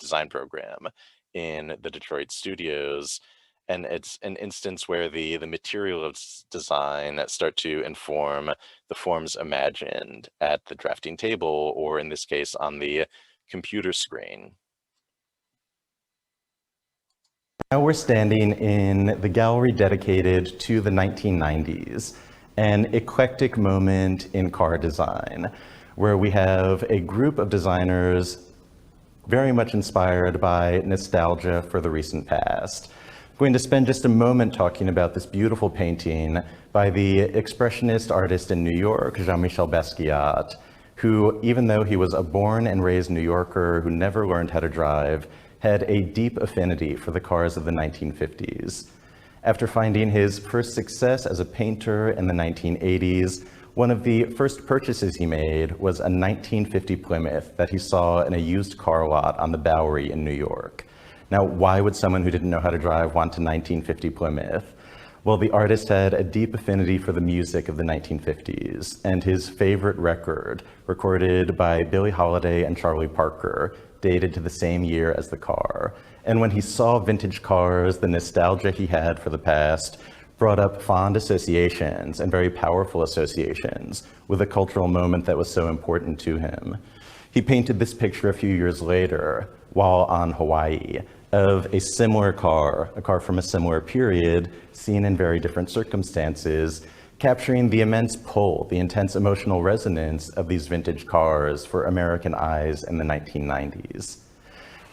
design program in the Detroit studios. And it's an instance where the material of design start to inform the forms imagined at the drafting table, or in this case, on the computer screen. Now we're standing in the gallery dedicated to the 1990s, an eclectic moment in car design, where we have a group of designers very much inspired by nostalgia for the recent past. I'm going to spend just a moment talking about this beautiful painting by the expressionist artist in New York, Jean-Michel Basquiat, who, even though he was a born and raised New Yorker who never learned how to drive, had a deep affinity for the cars of the 1950s. After finding his first success as a painter in the 1980s, one of the first purchases he made was a 1950 Plymouth that he saw in a used car lot on the Bowery in New York. Now, why would someone who didn't know how to drive want a 1950 Plymouth? Well, the artist had a deep affinity for the music of the 1950s, and his favorite record, recorded by Billie Holiday and Charlie Parker, dated to the same year as the car. And when he saw vintage cars, the nostalgia he had for the past brought up fond associations and very powerful associations with a cultural moment that was so important to him. He painted this picture a few years later while on Hawaii of a similar car, a car from a similar period, seen in very different circumstances, capturing the immense pull, the intense emotional resonance of these vintage cars for American eyes in the 1990s.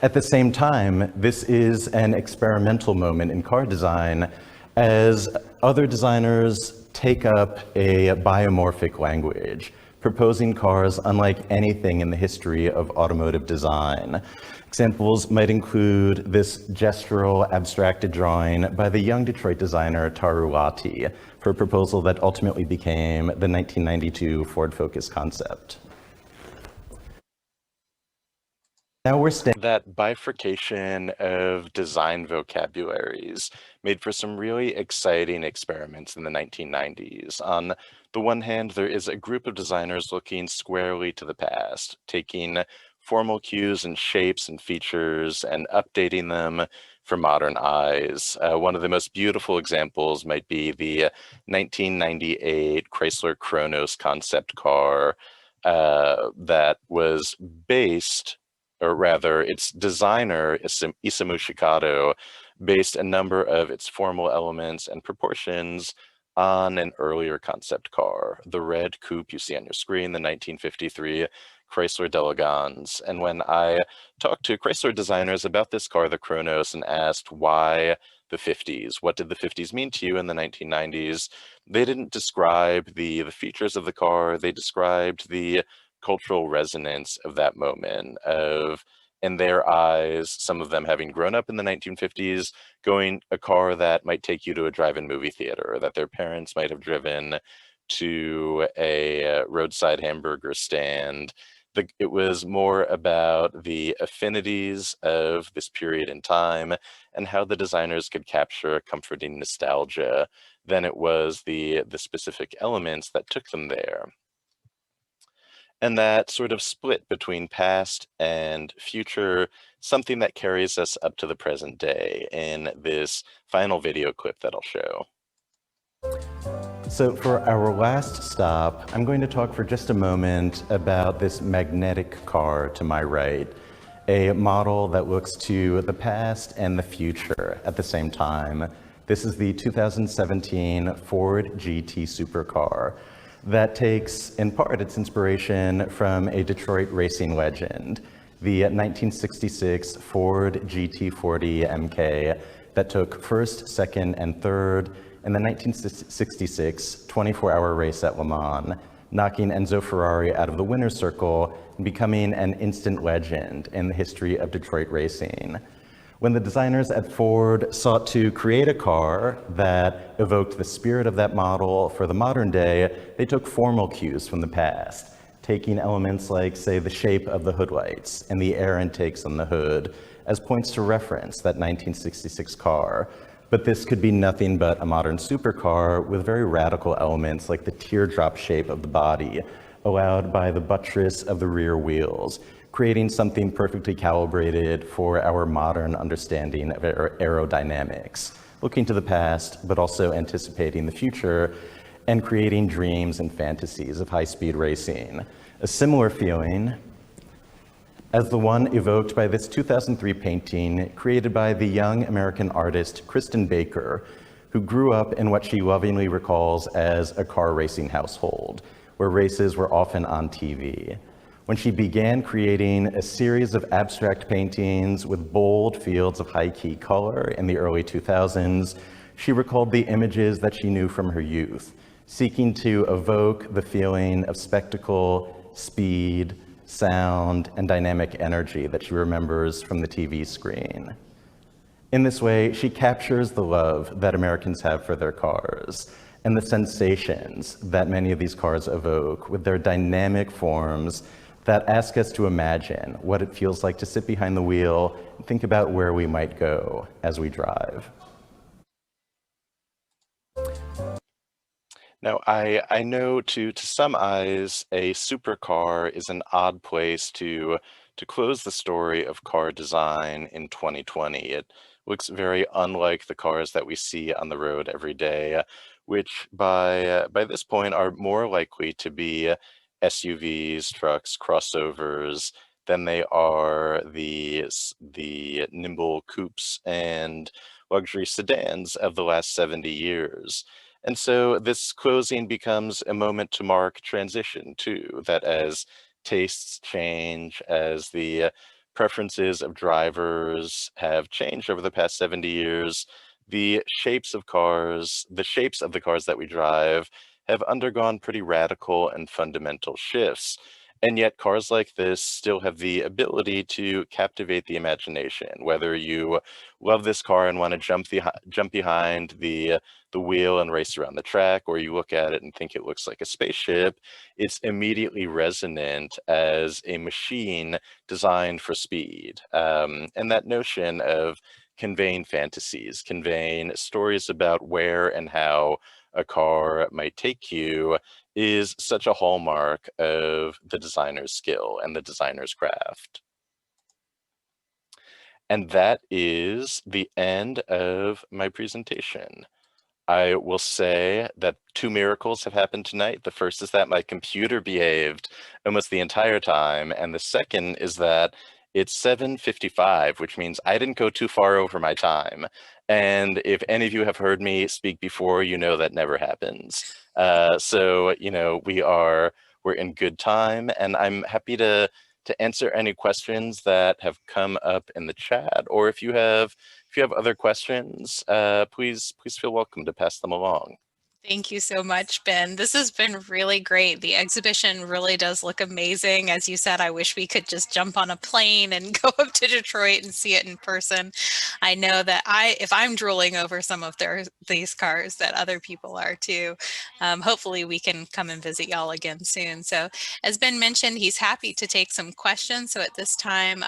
At the same time, this is an experimental moment in car design as other designers take up a biomorphic language, proposing cars unlike anything in the history of automotive design. Examples might include this gestural abstracted drawing by the young Detroit designer Taru Lati for a proposal that ultimately became the 1992 Ford Focus concept. Now we're That bifurcation of design vocabularies made for some really exciting experiments in the 1990s. On the one hand, there is a group of designers looking squarely to the past, taking formal cues and shapes and features and updating them for modern eyes. One of the most beautiful examples might be the 1998 Chrysler Kronos concept car that was based, or rather, its designer, Isamu Shikado, based a number of its formal elements and proportions on an earlier concept car, the red coupe you see on your screen, the 1953 Chrysler D'Elegance. And when I talked to Chrysler designers about this car, the Kronos, and asked why the 50s, what did the 50s mean to you in the 1990s, they didn't describe the features of the car, they described the cultural resonance of that moment, of, in their eyes, some of them having grown up in the 1950s, going a car that might take you to a drive-in movie theater, that their parents might have driven to a roadside hamburger stand. It was more about the affinities of this period in time and how the designers could capture a comforting nostalgia than it was the specific elements that took them there. And that sort of split between past and future, something that carries us up to the present day in this final video clip that I'll show. So for our last stop, I'm going to talk for just a moment about this magnetic car to my right, a model that looks to the past and the future at the same time. This is the 2017 Ford GT supercar that takes, in part, its inspiration from a Detroit racing legend, the 1966 Ford GT40 MK that took first, second, and third in the 1966 24-hour race at Le Mans, knocking Enzo Ferrari out of the winner's circle and becoming an instant legend in the history of Detroit racing. When the designers at Ford sought to create a car that evoked the spirit of that model for the modern day, they took formal cues from the past, taking elements like, say, the shape of the hoodlights and the air intakes on the hood as points to reference that 1966 car. But this could be nothing but a modern supercar with very radical elements like the teardrop shape of the body, allowed by the buttress of the rear wheels, creating something perfectly calibrated for our modern understanding of aerodynamics, looking to the past, but also anticipating the future and creating dreams and fantasies of high-speed racing. A similar feeling as the one evoked by this 2003 painting created by the young American artist Kristen Baker, who grew up in what she lovingly recalls as a car racing household, where races were often on TV. When she began creating a series of abstract paintings with bold fields of high-key color in the early 2000s, she recalled the images that she knew from her youth, seeking to evoke the feeling of spectacle, speed, sound, and dynamic energy that she remembers from the TV screen. In this way, she captures the love that Americans have for their cars and the sensations that many of these cars evoke with their dynamic forms that ask us to imagine what it feels like to sit behind the wheel and think about where we might go as we drive. Now, I know to some eyes, a supercar is an odd place to close the story of car design in 2020. It looks very unlike the cars that we see on the road every day, which by this point are more likely to be SUVs, trucks, crossovers than they are the nimble coupes and luxury sedans of the last 70 years. And so this closing becomes a moment to mark transition too, that as tastes change, as the preferences of drivers have changed over the past 70 years, the shapes of the cars that we drive have undergone pretty radical and fundamental shifts. And yet cars like this still have the ability to captivate the imagination, whether you love this car and want to jump behind the wheel and race around the track, or you look at it and think it looks like a spaceship, it's immediately resonant as a machine designed for speed. And that notion of conveying fantasies, conveying stories about where and how a car might take you is such a hallmark of the designer's skill and the designer's craft. And that is the end of my presentation. I will say that two miracles have happened tonight. The first is that my computer behaved almost the entire time, and the second is that it's 7:55, which means I didn't go too far over my time. And if any of you have heard me speak before, you know that never happens. So, we're in good time, and I'm happy to answer any questions that have come up in the chat, or if you have other questions, please feel welcome to pass them along. Thank you so much, Ben. This has been really great. The exhibition really does look amazing. As you said, I wish we could just jump on a plane and go up to Detroit and see it in person. I know that if I'm drooling over some of these cars, that other people are too. Hopefully we can come and visit y'all again soon. So as Ben mentioned, he's happy to take some questions. So at this time,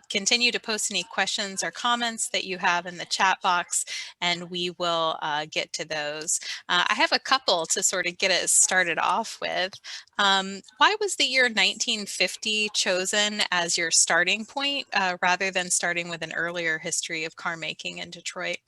continue to post any questions or comments that you have in the chat box, and we will get to those. I have a couple to sort of get it started off with. Why was the year 1950 chosen as your starting point rather than starting with an earlier history of car making in Detroit?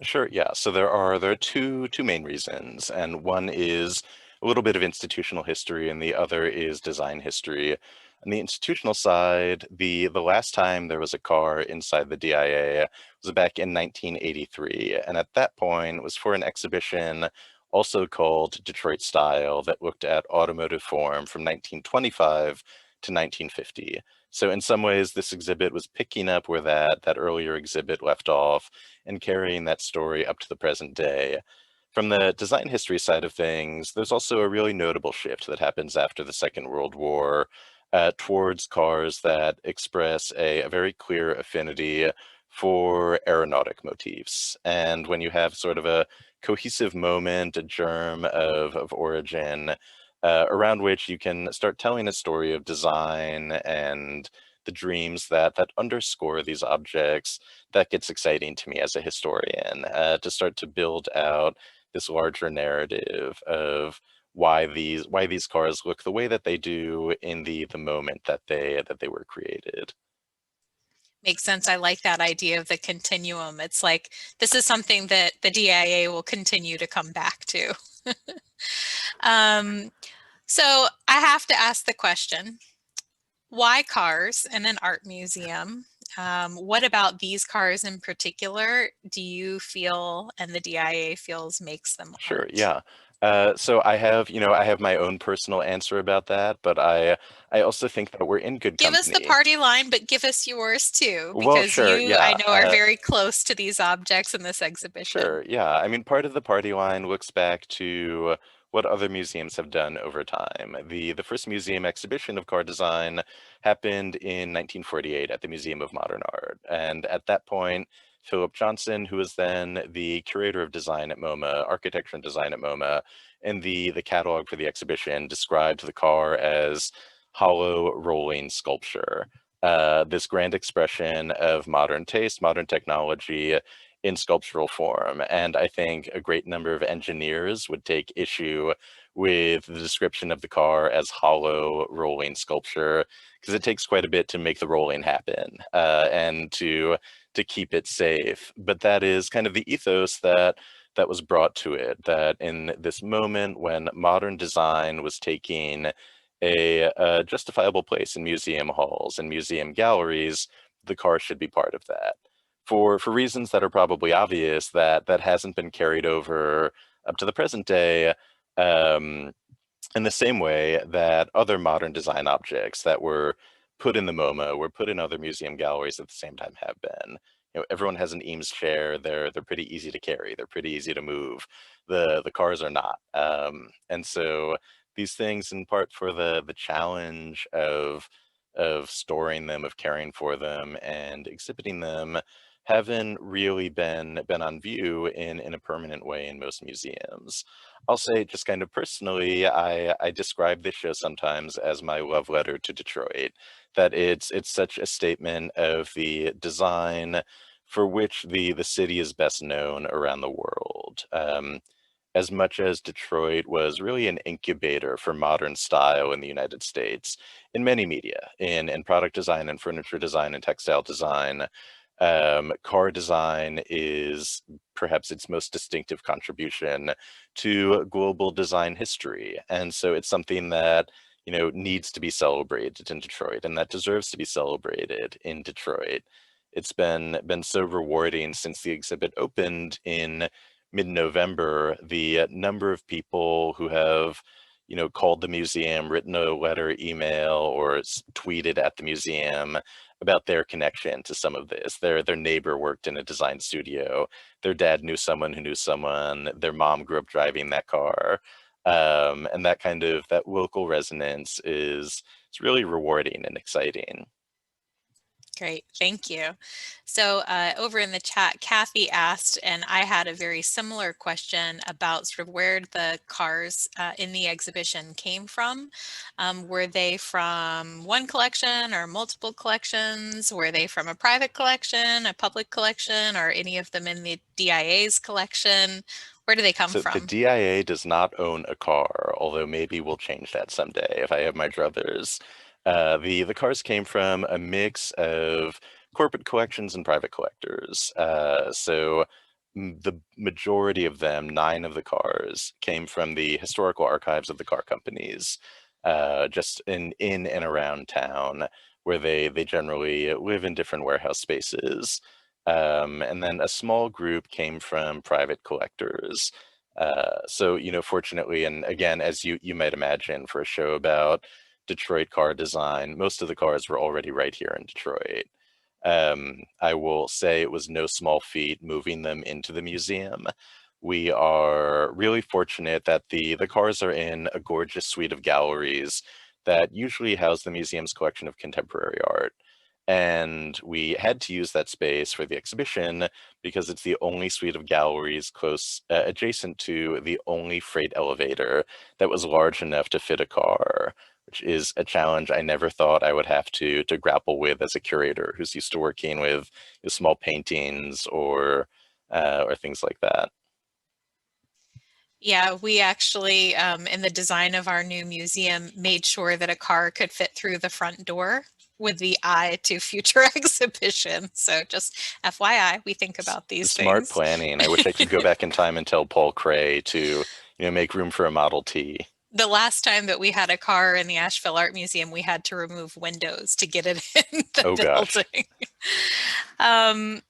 Sure, yeah. So there are two main reasons, and one is a little bit of institutional history, and the other is design history. On the institutional side, the last time there was a car inside the DIA was back in 1983, and at that point it was for an exhibition also called Detroit Style that looked at automotive form from 1925 to 1950. So in some ways, this exhibit was picking up where that earlier exhibit left off and carrying that story up to the present day. From the design history side of things, there's also a really notable shift that happens after the Second World War towards cars that express a very clear affinity for aeronautic motifs. And when you have sort of a cohesive moment, a germ of origin, around which you can start telling a story of design and the dreams that underscore these objects, that gets exciting to me as a historian, to start to build out this larger narrative of why these cars look the way that they do in the moment that they were created. Makes sense. I like that idea of the continuum. It's like this is something that the DIA will continue to come back to. um, so I have to ask the question, why cars in an art museum? What about these cars in particular do you feel and the DIA feels makes them Sure, art? yeah. So I have my own personal answer about that, but I also think that we're in good Give us the company. party line, but give us yours too, Well, because sure, you, I yeah. know, are very close to these objects in this exhibition. Sure, yeah. I mean, part of the party line looks back to what other museums have done over time. The first museum exhibition of car design happened in 1948 at the Museum of Modern Art. And at that point, Philip Johnson, who was then the curator of design at MoMA, architecture and design at MoMA, in the catalog for the exhibition, described the car as hollow rolling sculpture. This grand expression of modern taste, modern technology, in sculptural form. And I think a great number of engineers would take issue with the description of the car as hollow rolling sculpture, because it takes quite a bit to make the rolling happen, and to keep it safe. But that is kind of the ethos that was brought to it, that in this moment when modern design was taking a justifiable place in museum halls and museum galleries, the car should be part of that for reasons that are probably obvious, that hasn't been carried over up to the present day, um, in the same way that other modern design objects that were put in the MoMA were put in other museum galleries at the same time have been. Everyone has an Eames chair. They're pretty easy to carry. They're pretty easy to move. The cars are not. And so these things, in part for the challenge of storing them, of caring for them, and exhibiting them, haven't really been on view in a permanent way in most museums. I'll say, just kind of personally, I describe this show sometimes as my love letter to Detroit, that it's such a statement of the design for which the city is best known around the world. as much as Detroit was really an incubator for modern style in the United States in many media, in product design and furniture design and textile design. Car design is perhaps its most distinctive contribution to global design history. And so it's something that, needs to be celebrated in Detroit and that deserves to be celebrated in Detroit. It's been so rewarding since the exhibit opened in mid-November, the number of people who have, called the museum, written a letter, email, or tweeted at the museum about their connection to some of this. Their neighbor worked in a design studio. Their dad knew someone who knew someone. Their mom grew up driving that car. And that local resonance is it's really rewarding and exciting. Great, thank you. So over in the chat, Kathy asked, and I had a very similar question about sort of where the cars in the exhibition came from. Were they from one collection or multiple collections? Were they from a private collection, a public collection, or any of them in the DIA's collection? Where do they come So the from? DIA does not own a car, although maybe we'll change that someday if I have my druthers. The cars came from a mix of corporate collections and private collectors. The majority of them, 9 of the cars, came from the historical archives of the car companies, just in and around town, where they generally live in different warehouse spaces. And then a small group came from private collectors. Fortunately, and again, as you might imagine, for a show about Detroit car design, most of the cars were already right here in Detroit. I will say it was no small feat moving them into the museum. We are really fortunate that the cars are in a gorgeous suite of galleries that usually house the museum's collection of contemporary art. And we had to use that space for the exhibition because it's the only suite of galleries adjacent to the only freight elevator that was large enough to fit a car, which is a challenge I never thought I would have to grapple with as a curator who's used to working with small paintings or things like that. Yeah, we actually, in the design of our new museum, made sure that a car could fit through the front door with the eye to future exhibitions. So just FYI, we think about these Smart things. planning. I wish I could go back in time and tell Paul Cray to, make room for a Model T. The last time that we had a car in the Asheville Art Museum, we had to remove windows to get it in the Oh gosh. building. Um,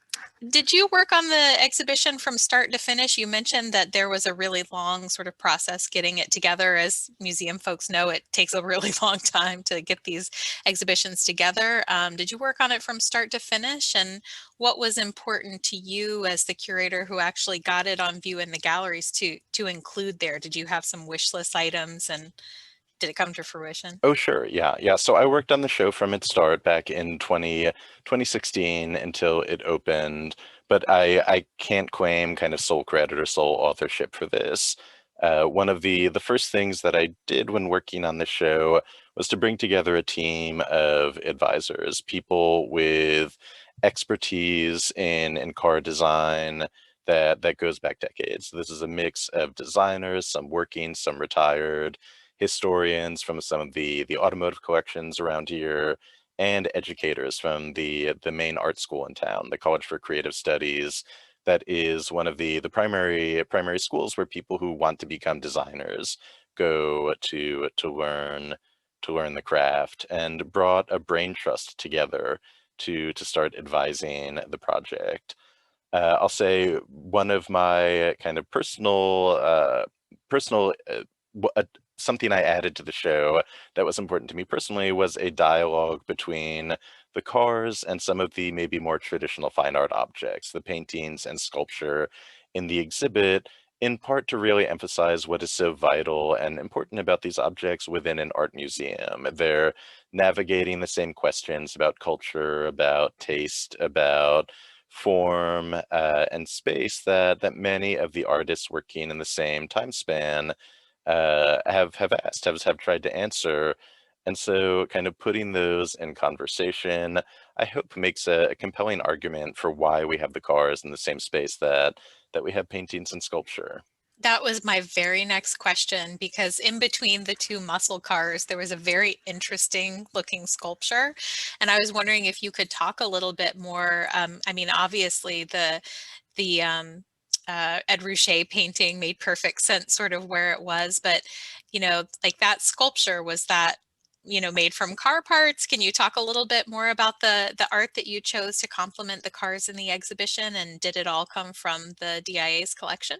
Did you work on the exhibition from start to finish? You mentioned that there was a really long sort of process getting it together. As museum folks know, it takes a really long time to get these exhibitions together. Did you work on it from start to finish? And what was important to you as the curator who actually got it on view in the galleries to include there? Did you have some wish list items and did it come to fruition? Oh, sure. Yeah. Yeah. So I worked on the show from its start back in 2016 until it opened, but I can't claim kind of sole credit or sole authorship for this. One of the first things that I did when working on the show was to bring together a team of advisors, people with expertise in car design that goes back decades. This is a mix of designers, some working, some retired, historians from some of the automotive collections around here, and educators from the main art school in town, the College for Creative Studies. That is one of the primary schools where people who want to become designers go to learn the craft, and brought a brain trust together to start advising the project. I'll say one of my kind of personal something I added to the show that was important to me personally was a dialogue between the cars and some of the maybe more traditional fine art objects, the paintings and sculpture in the exhibit, in part to really emphasize what is so vital and important about these objects within an art museum. They're navigating the same questions about culture, about taste, about form, and space that many of the artists working in the same time span have asked, have tried to answer. And so kind of putting those in conversation, I hope makes a compelling argument for why we have the cars in the same space that we have paintings and sculpture. That was my very next question, because in between the two muscle cars, there was a very interesting looking sculpture. And I was wondering if you could talk a little bit more. I mean, obviously the Ed Ruscha painting made perfect sense sort of where it was, but like that sculpture, was that made from car parts? Can you talk a little bit more about the art that you chose to complement the cars in the exhibition, and did it all come from the DIA's collection?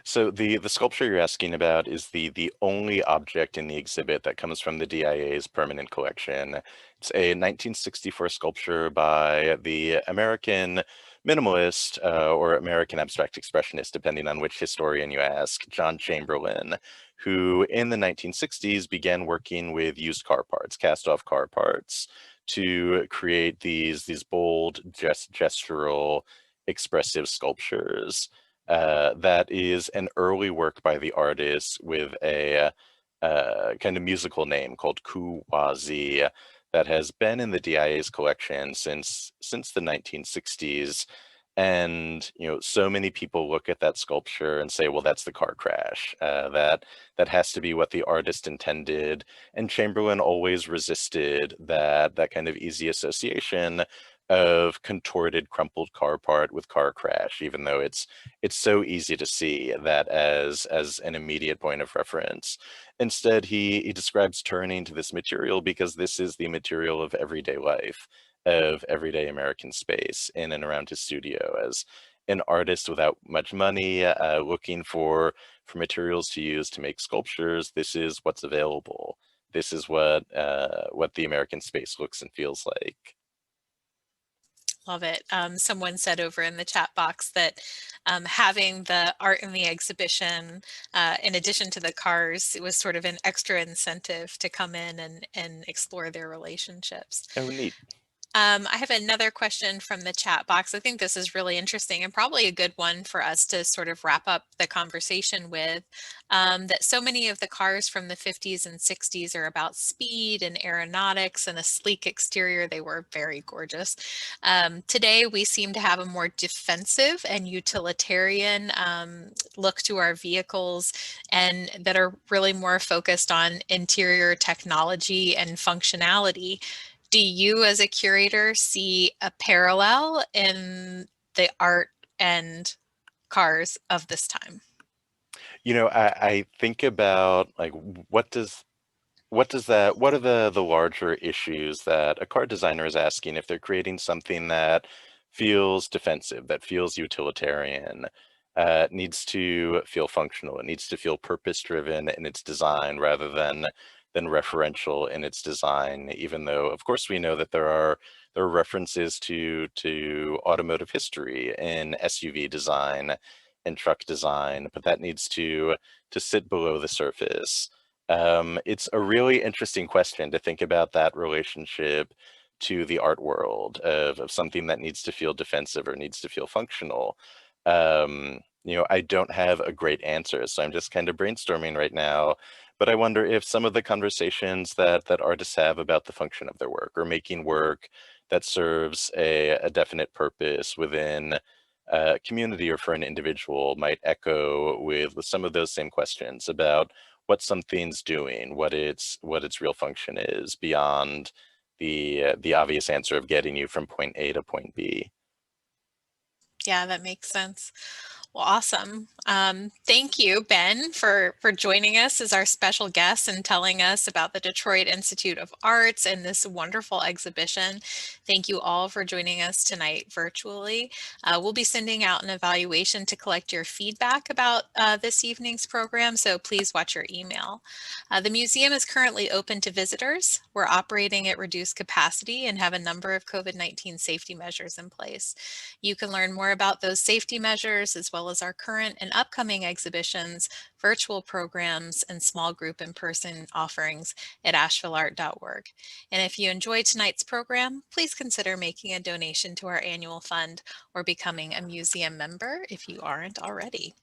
So the sculpture you're asking about is the only object in the exhibit that comes from the DIA's permanent collection. It's a 1964 sculpture by the American minimalist or American abstract expressionist, depending on which historian you ask, John Chamberlain, who in the 1960s began working with used car parts, cast-off car parts, to create these bold, gestural, expressive sculptures. That is an early work by the artist with a kind of musical name called Kuwazi that has been in the DIA's collection since the 1960s. And so many people look at that sculpture and say, well, that's the car crash. That has to be what the artist intended. And Chamberlain always resisted that kind of easy association of contorted, crumpled car part with car crash, even though it's so easy to see that as an immediate point of reference. Instead, he describes turning to this material because this is the material of everyday life, of everyday American space in and around his studio. As an artist without much money, looking for materials to use to make sculptures, this is what's available. This is what the American space looks and feels like. Love it. Someone said over in the chat box that having the art in the exhibition, in addition to the cars, it was sort of an extra incentive to come in and explore their relationships. Oh, neat. I have another question from the chat box. I think this is really interesting and probably a good one for us to sort of wrap up the conversation with, that so many of the cars from the 50s and 60s are about speed and aeronautics and a sleek exterior. They were very gorgeous. Today, we seem to have a more defensive and utilitarian look to our vehicles, and that are really more focused on interior technology and functionality. Do you, as a curator, see a parallel in the art and cars of this time? I think about like what are the larger issues that a car designer is asking if they're creating something that feels defensive, that feels utilitarian, needs to feel functional, it needs to feel purpose driven in its design rather than referential in its design, even though of course we know that there are references to automotive history in SUV design and truck design, but that needs to sit below the surface. It's a really interesting question to think about that relationship to the art world of something that needs to feel defensive or needs to feel functional. I don't have a great answer, so I'm just kind of brainstorming right now. But I wonder if some of the conversations that artists have about the function of their work or making work that serves a definite purpose within a community or for an individual might echo with some of those same questions about what something's doing, what its real function is beyond the obvious answer of getting you from point A to point B. Yeah, that makes sense. Well, awesome. Thank you, Ben, for joining us as our special guest and telling us about the Detroit Institute of Arts and this wonderful exhibition. Thank you all for joining us tonight virtually. We'll be sending out an evaluation to collect your feedback about this evening's program, so please watch your email. The museum is currently open to visitors. We're operating at reduced capacity and have a number of COVID-19 safety measures in place. You can learn more about those safety measures as well as our current and upcoming exhibitions, virtual programs, and small group in-person offerings at ashevilleart.org. And if you enjoyed tonight's program, please consider making a donation to our annual fund or becoming a museum member if you aren't already.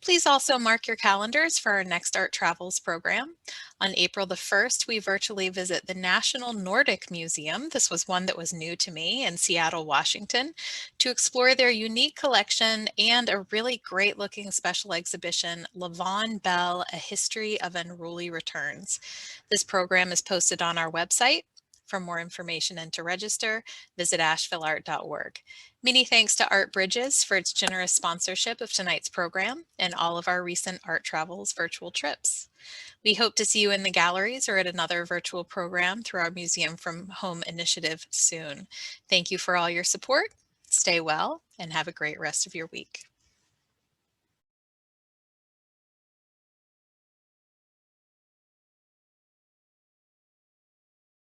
Please also mark your calendars for our next Art Travels program. On April the 1st, we virtually visit the National Nordic Museum. This was one that was new to me in Seattle, Washington, to explore their unique collection and a really great looking special exhibition, Levon Bell, A History of Unruly Returns. This program is posted on our website. For more information and to register, visit ashevilleart.org. Many thanks to Art Bridges for its generous sponsorship of tonight's program and all of our recent Art Travels virtual trips. We hope to see you in the galleries or at another virtual program through our Museum from Home initiative soon. Thank you for all your support. Stay well and have a great rest of your week.